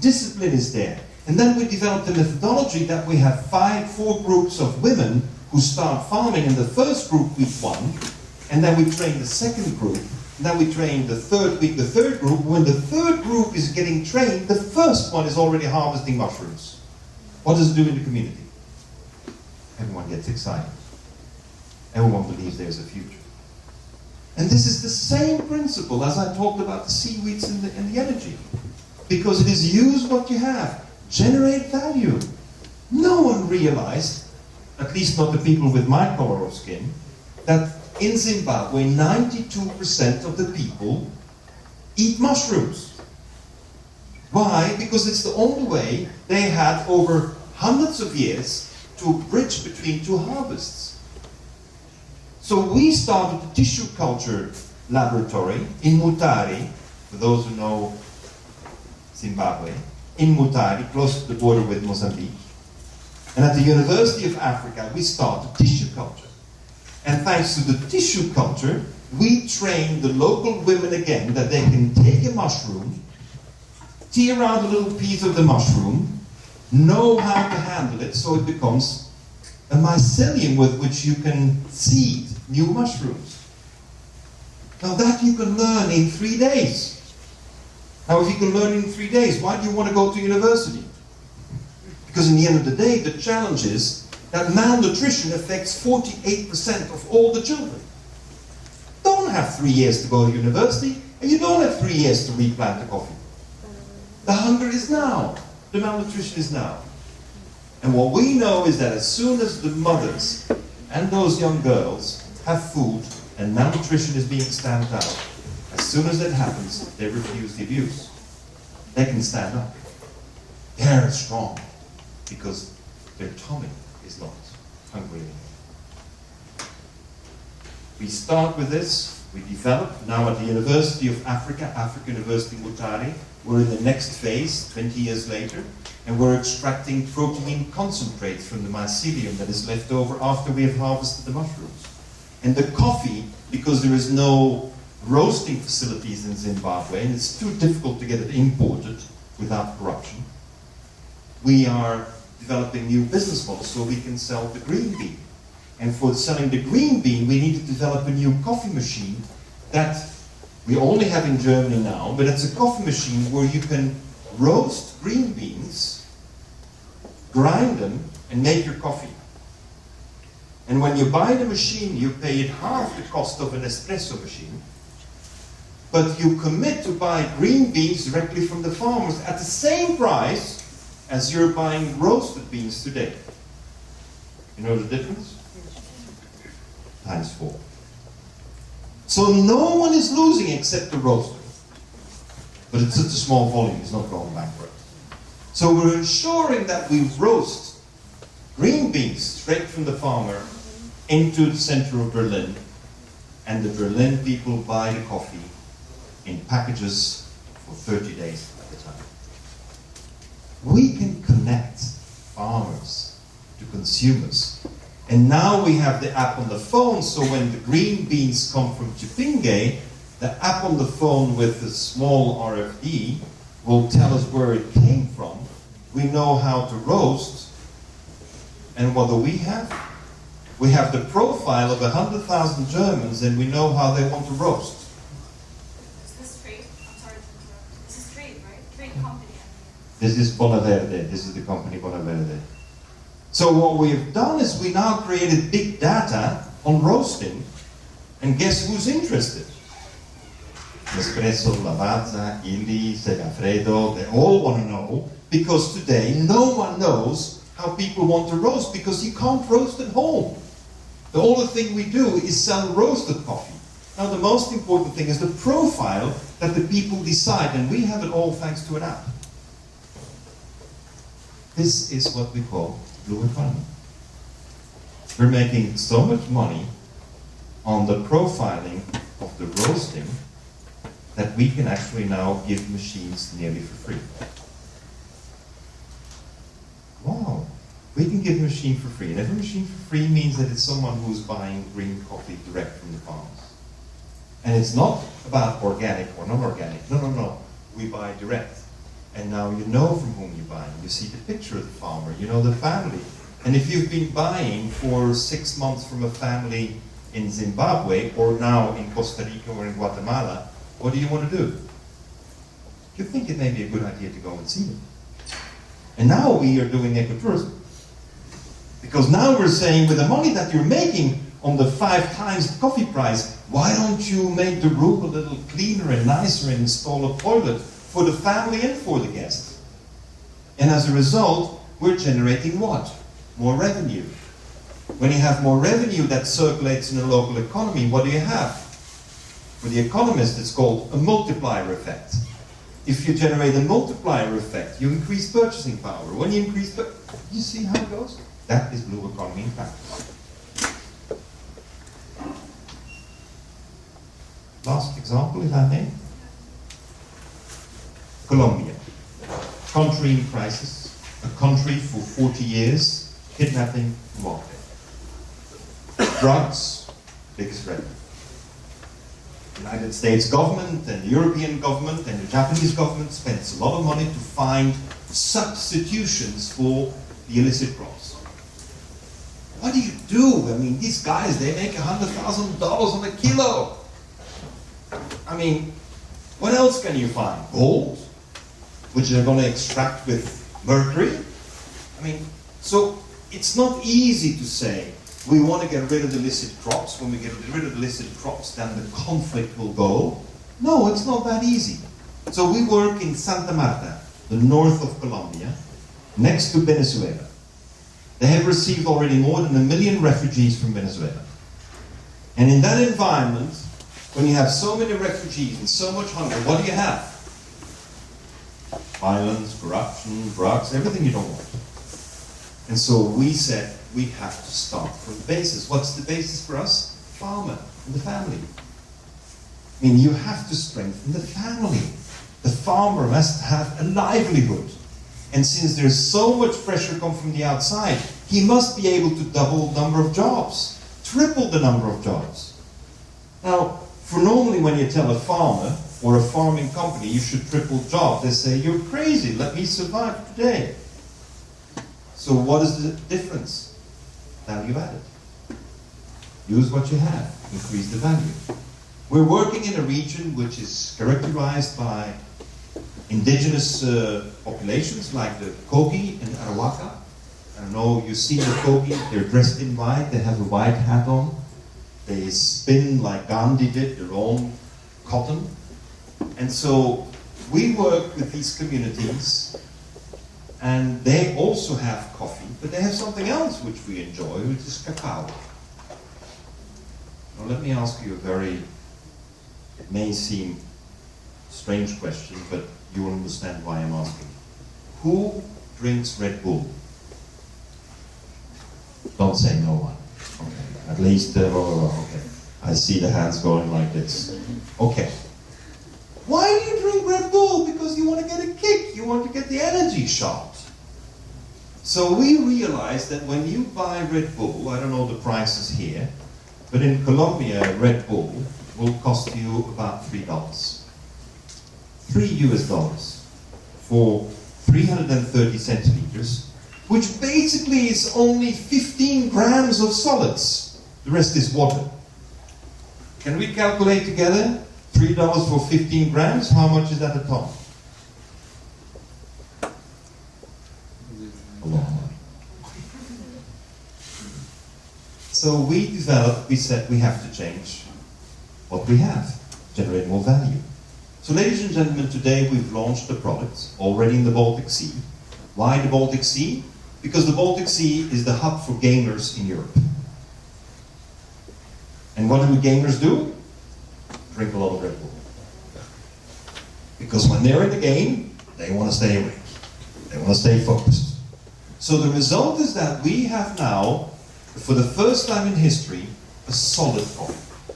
Discipline is there. And then we developed a methodology that we have 4 groups of women who start farming. In the first group, week 1, and then we train the second group. Then we train the third week, the third group. When the third group is getting trained, the first one is already harvesting mushrooms. What does it do in the community? Everyone gets excited. Everyone believes there's a future. And this is the same principle as I talked about the seaweeds and the energy. Because it is use what you have. Generate value. No one realized, at least not the people with my color of skin, that in Zimbabwe, 92% of the people eat mushrooms. Why? Because it's the only way they had over hundreds of years to bridge between 2 harvests. So we started a tissue culture laboratory in Mutare, for those who know Zimbabwe, in Mutari, close to the border with Mozambique. And at the University of Africa, we started tissue culture. And thanks to the tissue culture, we train the local women again that they can take a mushroom, tear out a little piece of the mushroom, know how to handle it so it becomes a mycelium with which you can seed new mushrooms. Now that you can learn in 3 days. Now if you can learn in 3 days, why do you want to go to university? Because in the end of the day, the challenge is that malnutrition affects 48% of all the children. Don't have 3 years to go to university, and you don't have 3 years to replant the coffee. The hunger is now. The malnutrition is now. And what we know is that as soon as the mothers and those young girls have food and malnutrition is being stamped out, as soon as that happens, they refuse the abuse. They can stand up. They're strong because their tummy is not hungry anymore. We start with this, we develop. Now at the University of Africa, African University Mutari, we're in the next phase, 20 years later, and we're extracting protein concentrates from the mycelium that is left over after we have harvested the mushrooms. And the coffee, because there is no roasting facilities in Zimbabwe, and it's too difficult to get it imported without corruption, we are developing new business models so we can sell the green bean. And for selling the green bean, we need to develop a new coffee machine that we only have in Germany now, but it's a coffee machine where you can roast green beans, grind them, and make your coffee. And when you buy the machine, you pay it half the cost of an espresso machine, but you commit to buy green beans directly from the farmers at the same price as you're buying roasted beans today. You know the difference? Times 4. So no one is losing except the roaster. But it's such a small volume, it's not going bankrupt. So we're ensuring that we roast green beans straight from the farmer into the center of Berlin, and the Berlin people buy the coffee in packages for 30 days at a time. We can connect farmers to consumers. And now we have the app on the phone, so when the green beans come from Chipinge, the app on the phone with the small RFD will tell us where it came from. We know how to roast. And what do we have? We have the profile of 100,000 Germans, and we know how they want to roast. Is this trade? I'm sorry to interrupt. This is trade, right? Trade company. This is Bonaverde. This is the company Bonaverde. So what we have done is we now created big data on roasting, and guess who's interested? Nespresso, Lavazza, Illy, Segafredo, they all want to know, because today no one knows how people want to roast, because you can't roast at home. The only thing we do is sell roasted coffee. Now the most important thing is the profile that the people decide, and we have it all thanks to an app. This is what we call blue economy. We're making so much money on the profiling of the roasting that we can actually now give machines nearly for free. Wow, we can give a machine for free. And every machine for free means that it's someone who's buying green coffee direct from the farmers. And it's not about organic or non-organic. No. We buy direct. And now you know from whom you're buying. You see the picture of the farmer, you know the family. And if you've been buying for 6 months from a family in Zimbabwe, or now in Costa Rica or in Guatemala, what do you want to do? You think it may be a good idea to go and see them. And now we are doing ecotourism. Because now we're saying, with the money that you're making on the 5 times the coffee price, why don't you make the room a little cleaner and nicer and install a toilet for the family and for the guest? And as a result, we're generating what? More revenue. When you have more revenue that circulates in the local economy, what do you have? For the economist, it's called a multiplier effect. If you generate a multiplier effect, you increase purchasing power. When you increase, you see how it goes? That is blue economy in practice. Last example, if I may. Colombia. country in crisis, a country for 40 years, kidnapping and warfare. Drugs, biggest revenue. United States government and the European government and the Japanese government spends a lot of money to find substitutions for the illicit crops. What do you do? I mean, these guys, they make $100,000 on a kilo. I mean, what else can you find? Gold, which they're going to extract with mercury. I mean, so it's not easy to say, we want to get rid of the illicit crops. When we get rid of the illicit crops, then the conflict will go. No, it's not that easy. So we work in Santa Marta, the north of Colombia, next to Venezuela. They have received already more than 1 million refugees from Venezuela. And in that environment, when you have so many refugees and so much hunger, what do you have? Violence, corruption, drugs, everything you don't want. And so we said, we have to start from the basis. What's the basis for us? Farmer and the family. I mean, you have to strengthen the family. The farmer must have a livelihood. And since there's so much pressure come from the outside, he must be able to double the number of jobs, triple the number of jobs. Now, for normally when you tell a farmer or a farming company you should triple jobs, they say, you're crazy, let me survive today. So what is the difference? Value added. Use what you have, increase the value. We're working in a region which is characterized by indigenous populations like the Kogi and Arawaka. I don't know, you see the Kogi, they're dressed in white, they have a white hat on. They spin like Gandhi did, their own cotton. And so we work with these communities, and they also have coffee, but they have something else which we enjoy, which is cacao. Now let me ask you a very, it may seem strange question, but you will understand why I'm asking. Who drinks Red Bull? Don't say no one. Okay. At least, okay. I see the hands going like this. Okay. Why do you drink Red Bull? Because you want to get a kick. You want to get the energy shot. So we realized that when you buy Red Bull, I don't know the prices here, but in Colombia, Red Bull will cost you about $3. $3 for 330 centiliters, which basically is only 15 grams of solids. The rest is water. Can we calculate together? $3 for 15 grams, how much is that a ton? A lot of money. So we developed, we said we have to change what we have, generate more value. So ladies and gentlemen, today we've launched a product already in the Baltic Sea. Why the Baltic Sea? Because the Baltic Sea is the hub for gamers in Europe. And what do gamers do? Drink a lot of Red Bull. Because when they're in the game, they want to stay awake. They want to stay focused. So the result is that we have now, for the first time in history, a solid coffee.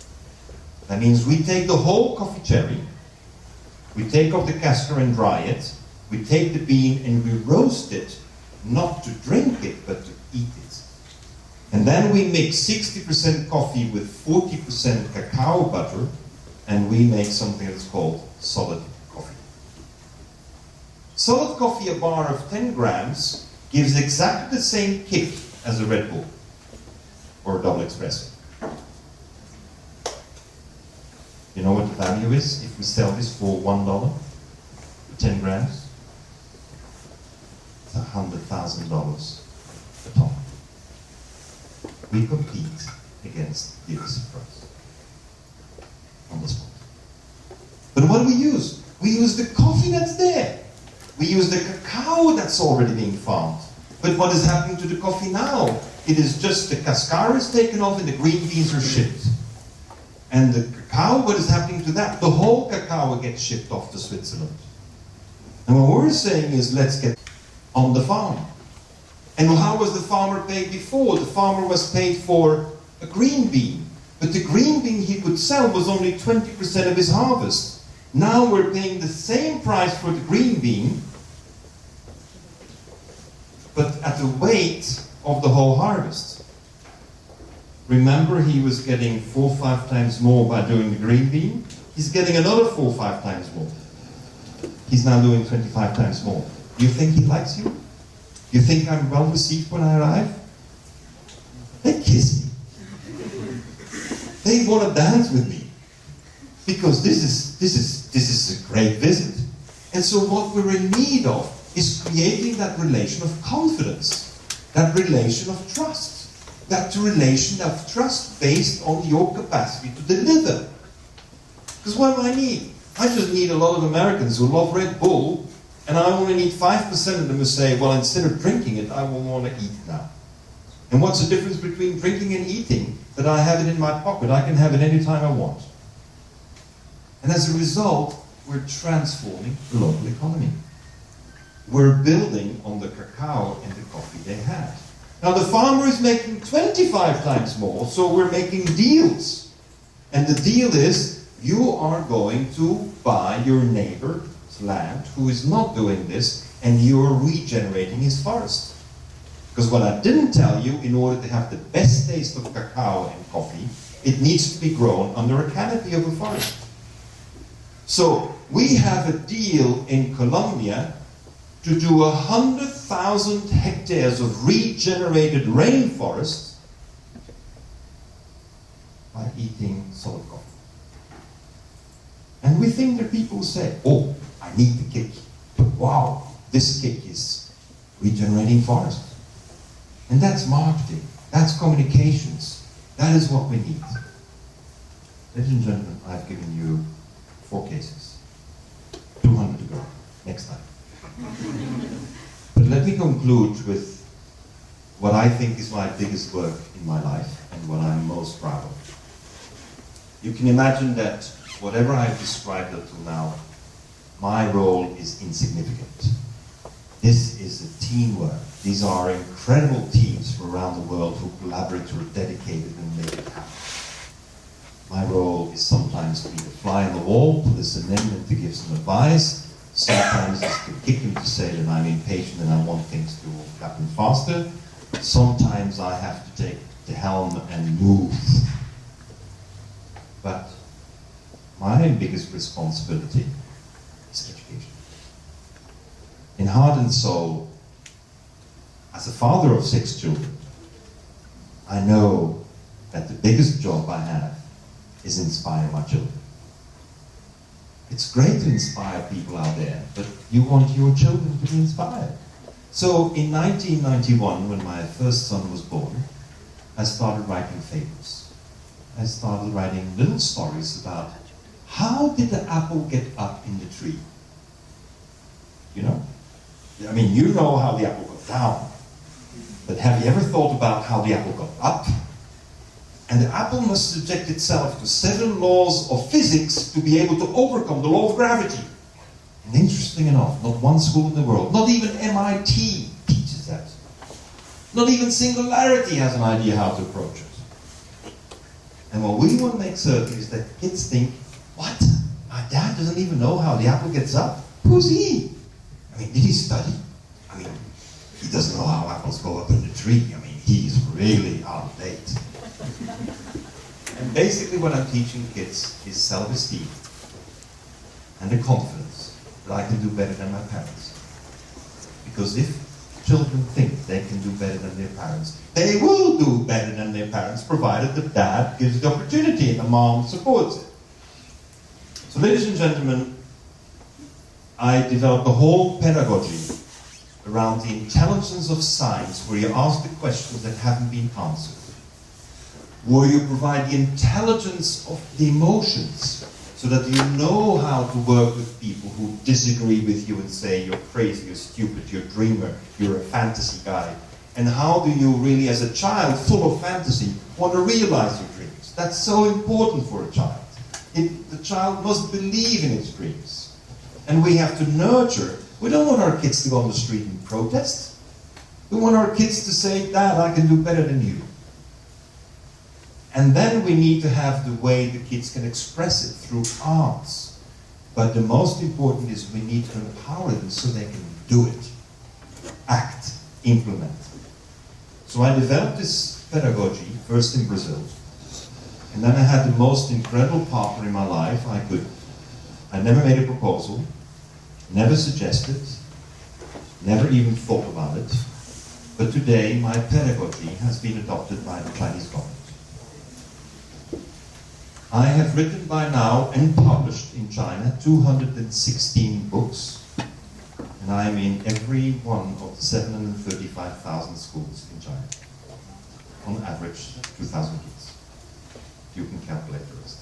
That means we take the whole coffee cherry, we take off the castor and dry it, we take the bean and we roast it, not to drink it, but to eat it. And then we mix 60% coffee with 40% cacao butter, and we make something that's called solid coffee. Solid coffee, a bar of 10 grams, gives exactly the same kick as a Red Bull or a double espresso. You know what the value is if we sell this for $1 for 10 grams? It's $100,000 a ton. We compete against the illicit price on the spot. But what do we use? We use the coffee that's there. We use the cacao that's already being farmed. But what is happening to the coffee now? It is just the cascara is taken off and the green beans are shipped. And the cacao, what is happening to that? The whole cacao gets shipped off to Switzerland. And what we're saying is, let's get on the farm. And how was the farmer paid before? The farmer was paid for a green bean. But the green bean he could sell was only 20% of his harvest. Now we're paying the same price for the green bean, but at the weight of the whole harvest. Remember, he was getting 4 or 5 times more by doing the green bean. He's getting another 4 or 5 times more. He's now doing 25 times more. Do you think he likes you? Do you think I'm well received when I arrive? They kiss me. They want to dance with me. Because this is a great visit. And so what we're in need of is creating that relation of confidence, that relation of trust, that relation of trust based on your capacity to deliver. Because what do I need? I just need a lot of Americans who love Red Bull, and I only need 5% of them to say, well, instead of drinking it, I will want to eat now. And what's the difference between drinking and eating? That I have it in my pocket. I can have it anytime I want. And as a result, we're transforming the local economy. We're building on the cacao and the coffee they had. Now the farmer is making 25 times more, so we're making deals. And the deal is, you are going to buy your neighbor's land who is not doing this, and you're regenerating his forest. Because what I didn't tell you, in order to have the best taste of cacao and coffee, it needs to be grown under a canopy of a forest. So we have a deal in Colombia to do 100,000 hectares of regenerated rainforest by eating solid coffee. And we think that people say, oh, I need the kick. But wow, this kick is regenerating forest. And that's marketing, that's communications, that is what we need. Ladies and gentlemen, I've given you 4 cases. 200 to go, next time. But let me conclude with what I think is my biggest work in my life and what I'm most proud of. You can imagine that whatever I've described up till now, my role is insignificant. This is a teamwork. These are incredible teams from around the world who collaborate, who are dedicated and make it happen. My role is sometimes to be the fly on the wall, to listen in and to give some advice. Sometimes it's to kick him to say that I'm impatient and I want things to happen faster. Sometimes I have to take the helm and move. But my biggest responsibility is education. In heart and soul, as a father of 6 children, I know that the biggest job I have is inspire my children. It's great to inspire people out there, but you want your children to be inspired. So in 1991, when my first son was born, I started writing fables. I started writing little stories about how did the apple get up in the tree? You know? I mean, you know how the apple got down. But have you ever thought about how the apple got up? And the apple must subject itself to 7 laws of physics to be able to overcome the law of gravity. And interesting enough, not one school in the world, not even MIT teaches that. Not even Singularity has an idea how to approach it. And what we want to make certain is that kids think, what? My dad doesn't even know how the apple gets up? Who's he? I mean, did he study? I mean, he doesn't know how apples go up in the tree. I mean, he's really out of date. And basically what I'm teaching kids is self-esteem and the confidence that I can do better than my parents. Because if children think they can do better than their parents, they will do better than their parents, provided the dad gives the opportunity and the mom supports it. So ladies and gentlemen, I developed a whole pedagogy around the intelligence of science, where you ask the questions that haven't been answered, where you provide the intelligence of the emotions, so that you know how to work with people who disagree with you and say you're crazy, you're stupid, you're a dreamer, you're a fantasy guy. And how do you really, as a child full of fantasy, want to realize your dreams? That's so important for a child. The child must believe in its dreams. And we have to nurture. We don't want our kids to go on the street and protest. We want our kids to say, Dad, I can do better than you. And then we need to have the way the kids can express it through arts. But the most important is we need to empower them so they can do it. Act. implement. So I developed this pedagogy, first in Brazil, and then I had the most incredible partner in my life. I never made a proposal, never suggested, never even thought about it, but today my pedagogy has been adopted by the Chinese government. I have written by now and published in China 216 books, and I am in every one of the 735,000 schools in China. On average, 2,000 kids. You can calculate the rest.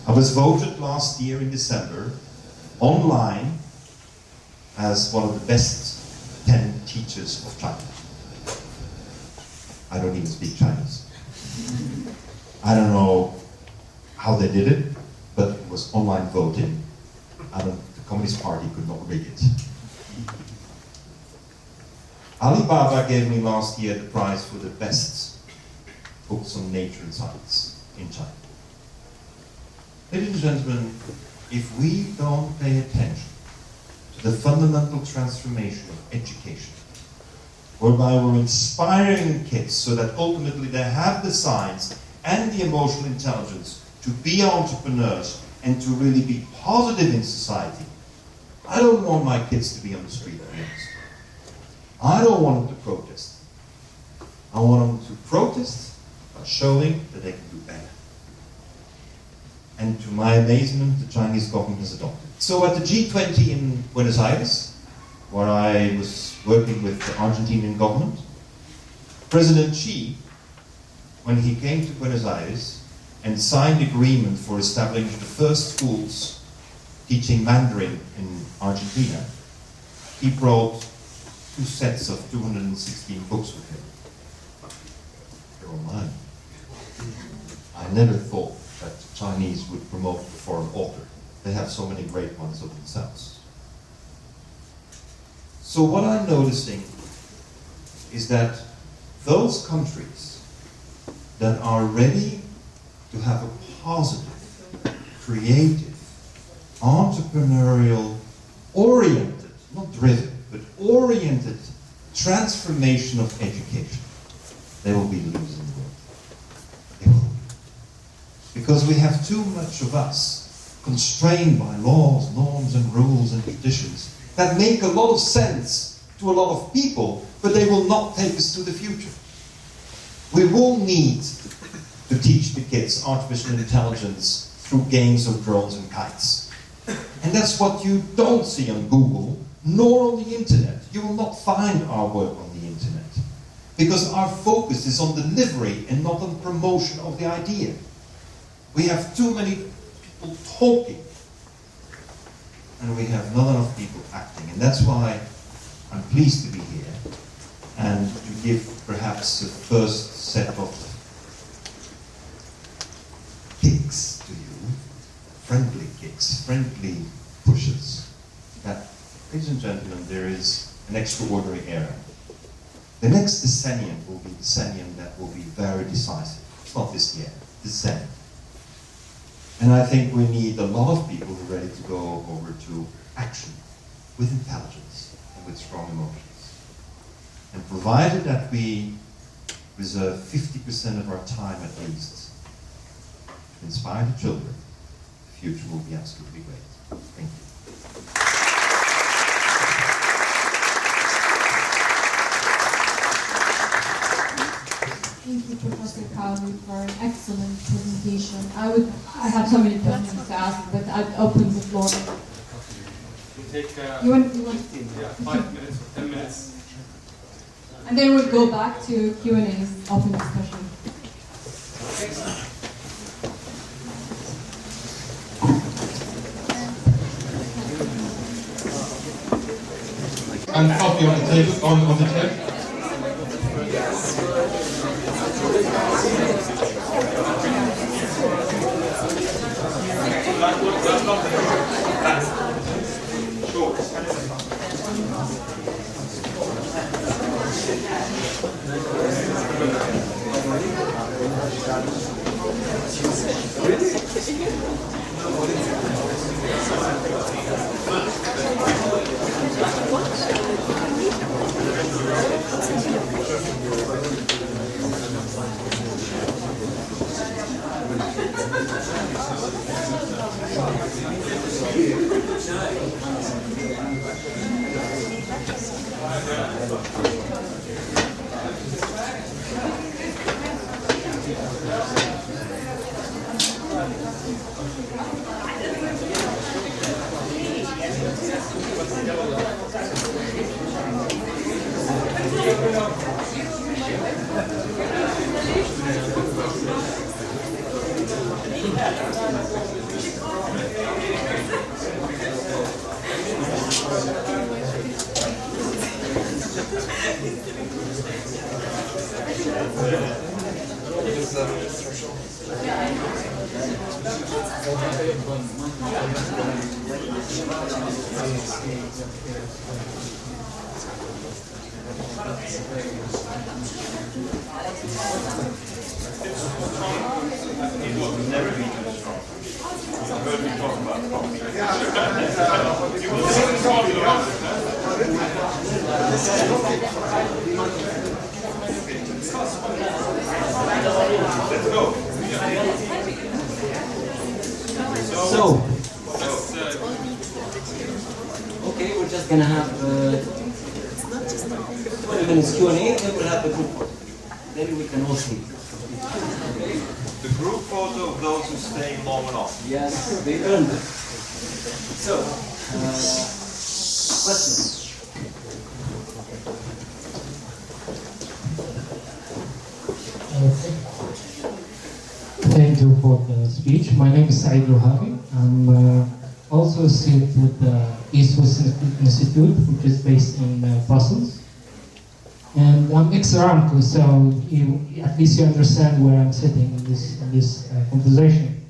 I was voted last year in December, online, as one of the best 10 teachers of China. I don't even speak Chinese. I don't know how they did it, but it was online voting. The Communist Party could not rig it. Alibaba gave me last year the prize for the best books on nature and science in China. Ladies and gentlemen, if we don't pay attention to the fundamental transformation of education, whereby we're inspiring kids so that ultimately they have the science and the emotional intelligence to be entrepreneurs and to really be positive in society. I don't want my kids to be on the street, to be honest. I don't want them to protest. I want them to protest by showing that they can do better. And to my amazement, the Chinese government has adopted. So at the G20 in Buenos Aires, where I was working with the Argentinian government, President Xi, when he came to Buenos Aires and signed agreement for establishing the first schools teaching Mandarin in Argentina, he brought 2 sets of 216 books with him. They're all mine. I never thought that the Chinese would promote a foreign author. They have so many great ones of themselves. So what I'm noticing is that those countries that are ready to have a positive, creative, entrepreneurial, oriented, not driven, but oriented transformation of education, they will be losing the world. They will. Because we have too much of us constrained by laws, norms, and rules and traditions that make a lot of sense to a lot of people, but they will not take us to the future. We will need to teach the kids artificial intelligence through games of drones and kites. And that's what you don't see on Google, nor on the internet. You will not find our work on the internet. Because our focus is on delivery and not on promotion of the idea. We have too many people talking, and we have not enough people acting. And that's why I'm pleased to be here and to give perhaps the first set of kicks to you, friendly kicks, friendly pushes, that, ladies and gentlemen, there is an extraordinary era. The next decennium will be a decennium that will be very decisive. It's not this year, decennium. And I think we need a lot of people who are ready to go over to action with intelligence and with strong emotions. And provided that we reserve 50% of our time at least to inspire the children, the future will be absolutely great. Thank you. Thank you, Professor Paolo, for an excellent presentation. I have so many questions to ask, but I'd open the floor. We'll take You want 5 minutes or 10 minutes. and then we'll go back to Q&A's, open discussion. And coffee on the table, on the chair. So, okay, we're just gonna have 20 minutes Q&A, then we'll have the group photo. Then we can all see. The group photo of those who stay long enough. Yes, they earned it. So, questions? Thank you for the speech. My name is Saeed Rohabi. I'm also a student with the East West Institute, which is based in Brussels. And I'm ex-Aramco, so at least you understand where I'm sitting in this conversation.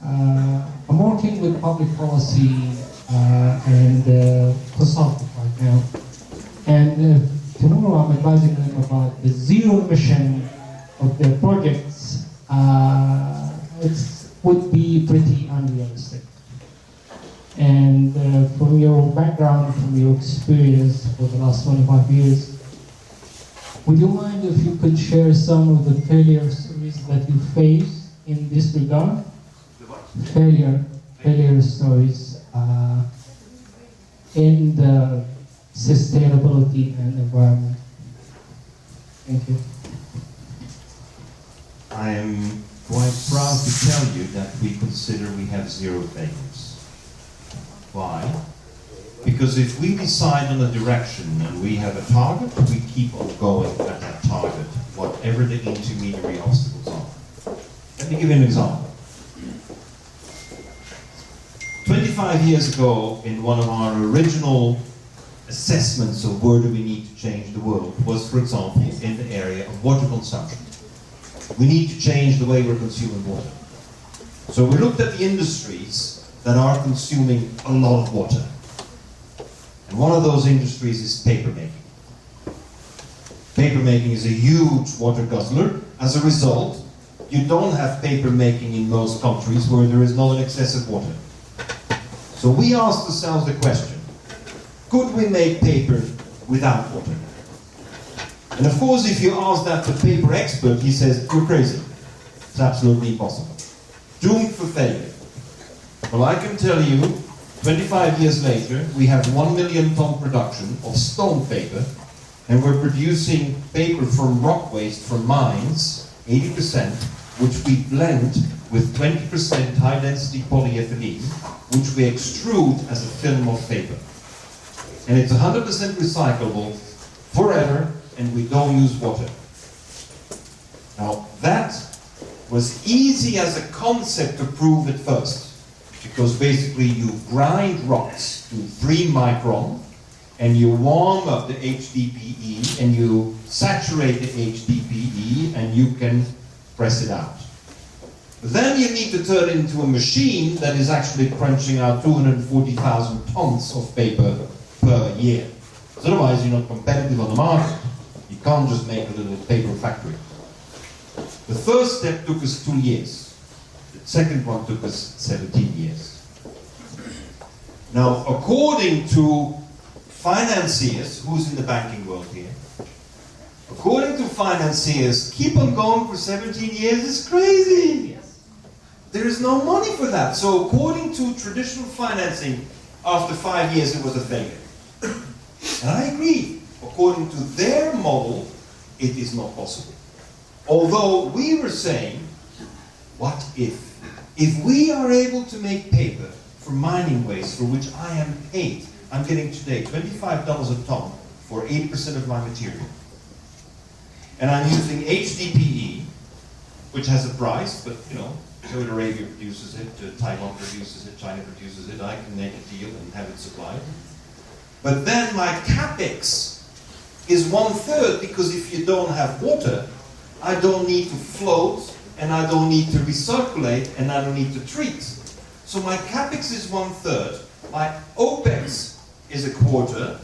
I'm working with public policy and consulting right now. And tomorrow I'm advising them about the zero emission of their projects. It would be pretty unrealistic. And from your background, from your experience for the last 25 years, would you mind if you could share some of the failure stories that you faced in this regard? The what? Failure stories in the sustainability and environment. Thank you. I am quite proud to tell you that we consider we have zero failures. Why? Because if we decide on a direction and we have a target, we keep on going at that target, whatever the intermediary obstacles are. Let me give you an example. 25 years ago, in one of our original assessments of where do we need to change the world was, for example, in the area of water consumption. We need to change the way we're consuming water. So we looked at the industries that are consuming a lot of water. And one of those industries is paper making. Paper making is a huge water guzzler. As a result, you don't have paper making in most countries where there is not an excess of water. So we asked ourselves the question, could we make paper without water? And of course, if you ask that to a paper expert, he says, you're crazy. It's absolutely impossible. Doomed for failure. Well, I can tell you, 25 years later, we have 1 million ton production of stone paper, and we're producing paper from rock waste from mines, 80%, which we blend with 20% high-density polyethylene, which we extrude as a film of paper. And it's 100% recyclable forever, and we don't use water. Now, that was easy as a concept to prove at first, because basically you grind rocks to 3 micron, and you warm up the HDPE, and you saturate the HDPE, and you can press it out. But then you need to turn it into a machine that is actually crunching out 240,000 tons of paper per year. Because otherwise you're not competitive on the market. You can't just make a little paper factory. The first step took us 2 years. The second one took us 17 years. Now, according to financiers, who's in the banking world here? According to financiers, keep on going for 17 years is crazy. There is no money for that. So according to traditional financing, after 5 years it was a failure. And I agree. According to their model, it is not possible. Although we were saying, what if? If we are able to make paper for mining waste, for which I am paid, I'm getting today $25 a ton for 80% of my material. And I'm using HDPE, which has a price, but you know, Saudi Arabia produces it, Taiwan produces it, China produces it, I can make a deal and have it supplied. But then my capex is 1/3, because if you don't have water, I don't need to float, and I don't need to recirculate, and I don't need to treat. So my capex is 1/3, my OPEX is 1/4,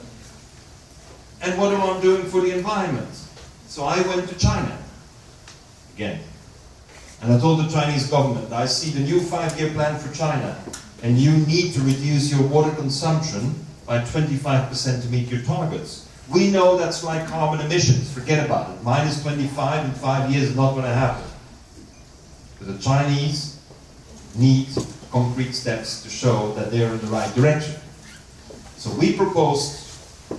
and what am I doing for the environment? So I went to China, again. And I told the Chinese government, I see the new 5-year plan for China, and you need to reduce your water consumption by 25% to meet your targets. We know that's like carbon emissions, forget about it. -25 in 5 years is not going to happen. But the Chinese need concrete steps to show that they're in the right direction. So we proposed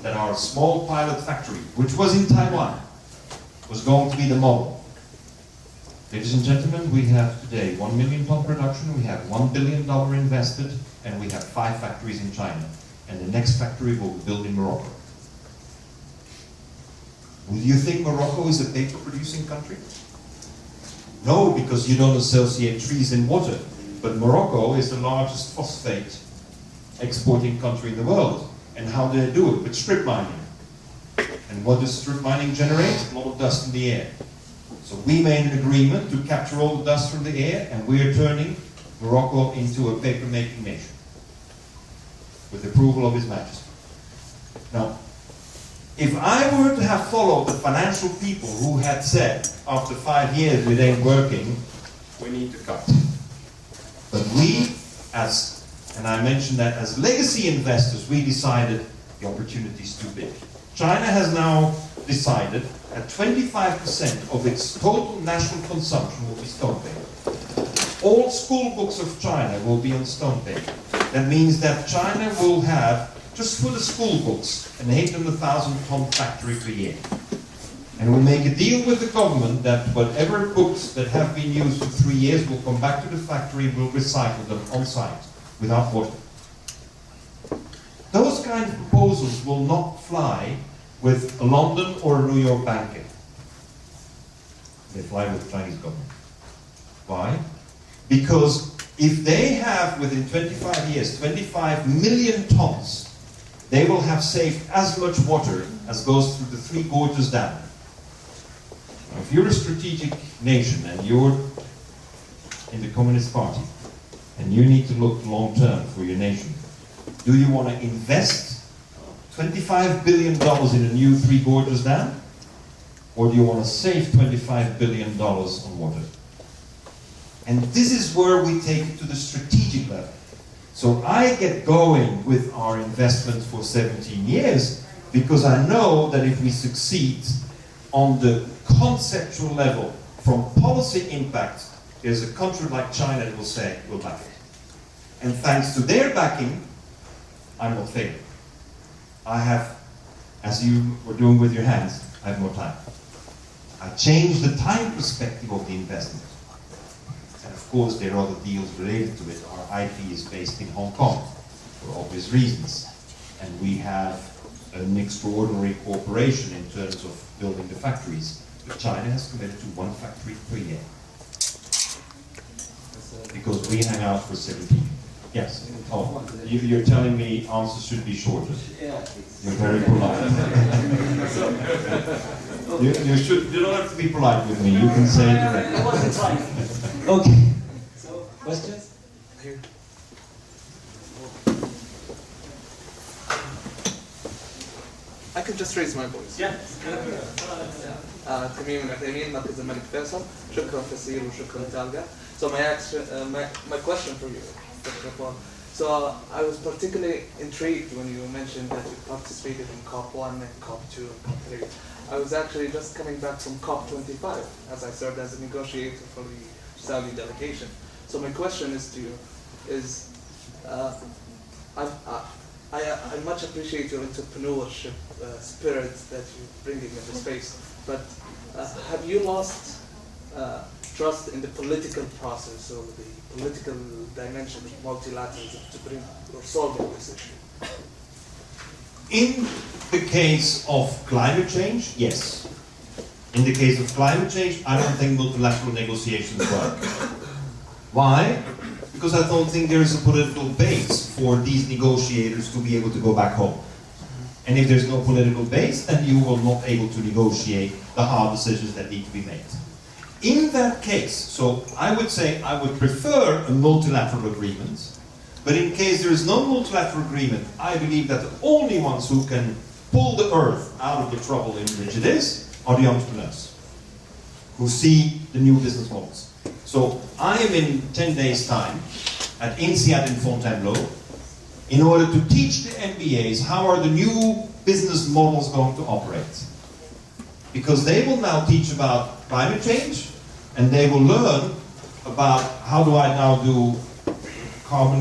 that our small pilot factory, which was in Taiwan, was going to be the model. Ladies and gentlemen, we have today 1 million ton production, we have $1 billion invested, and we have 5 factories in China. And the next factory will be built in Morocco. Do you think Morocco is a paper producing country? No, because you don't associate trees and water. But Morocco is the largest phosphate exporting country in the world. And how do they do it? With strip mining. And what does strip mining generate? A lot of dust in the air. So we made an agreement to capture all the dust from the air, and we are turning Morocco into a paper-making nation, with the approval of His Majesty. Now, if I were to have followed the financial people who had said, after 5 years it ain't working, we need to cut. But we, and I mentioned that as legacy investors, we decided the opportunity is too big. China has now decided that 25% of its total national consumption will be stone paper. All school books of China will be on stone paper. That means that China will have, just for the school books, an 800,000-ton factory per year. And we'll make a deal with the government that whatever books that have been used for 3 years will come back to the factory, we'll recycle them on site, without water. Those kind of proposals will not fly with a London or a New York banker. They fly with the Chinese government. Why? Because if they have, within 25 years, 25 million tons, they will have saved as much water as goes through the 3 gorges dam. Now, if you're a strategic nation and you're in the Communist Party, and you need to look long term for your nation, do you want to invest $25 billion in a new 3 gorges dam? Or do you want to save $25 billion on water? And this is where we take it to the strategic level. So I get going with our investment for 17 years because I know that if we succeed on the conceptual level from policy impact, there's a country like China that will say, we'll back it. And thanks to their backing, I'm not failing. I have, as you were doing with your hands, I have more time. I changed the time perspective of the investment. And of course, there are other deals related to it. Our IP is based in Hong Kong, for obvious reasons. And we have an extraordinary cooperation in terms of building the factories. But China has committed to 1 factory per year. Because we hang out for 17. Yes. Oh, you're telling me answers should be shorter. Yeah. You're very polite. You don't have to be polite with me. You can say it directly. I wasn't trying. Okay. So, questions? Here. I can just raise my voice. Yeah. تميم العثيمين مركز الملك فيصل. شكرا فاسيل وشكرا talga. So my question for you, Dr. Paul. So I was particularly intrigued when you mentioned that you participated in COP1 and COP2 and COP3. I was actually just coming back from COP25 as I served as a negotiator for the Saudi delegation. So my question is to you is, I much appreciate your entrepreneurship spirit that you're bringing in the space, but have you lost trust in the political process or the political dimension of multilateralism to bring or solving this issue? In the case of climate change, yes. In the case of climate change, I don't think multilateral negotiations work. Why? Because I don't think there is a political base for these negotiators to be able to go back home. And if there's no political base, then you will not able to negotiate the hard decisions that need to be made. In that case, so I would say I would prefer a multilateral agreement, but in case there is no multilateral agreement, I believe that the only ones who can pull the earth out of the trouble in which it is are the entrepreneurs, who see the new business models. So I am in 10 days' time at INSEAD in Fontainebleau in order to teach the MBAs how are the new business models going to operate. Because they will now teach about climate change, and they will learn about how do I now do carbon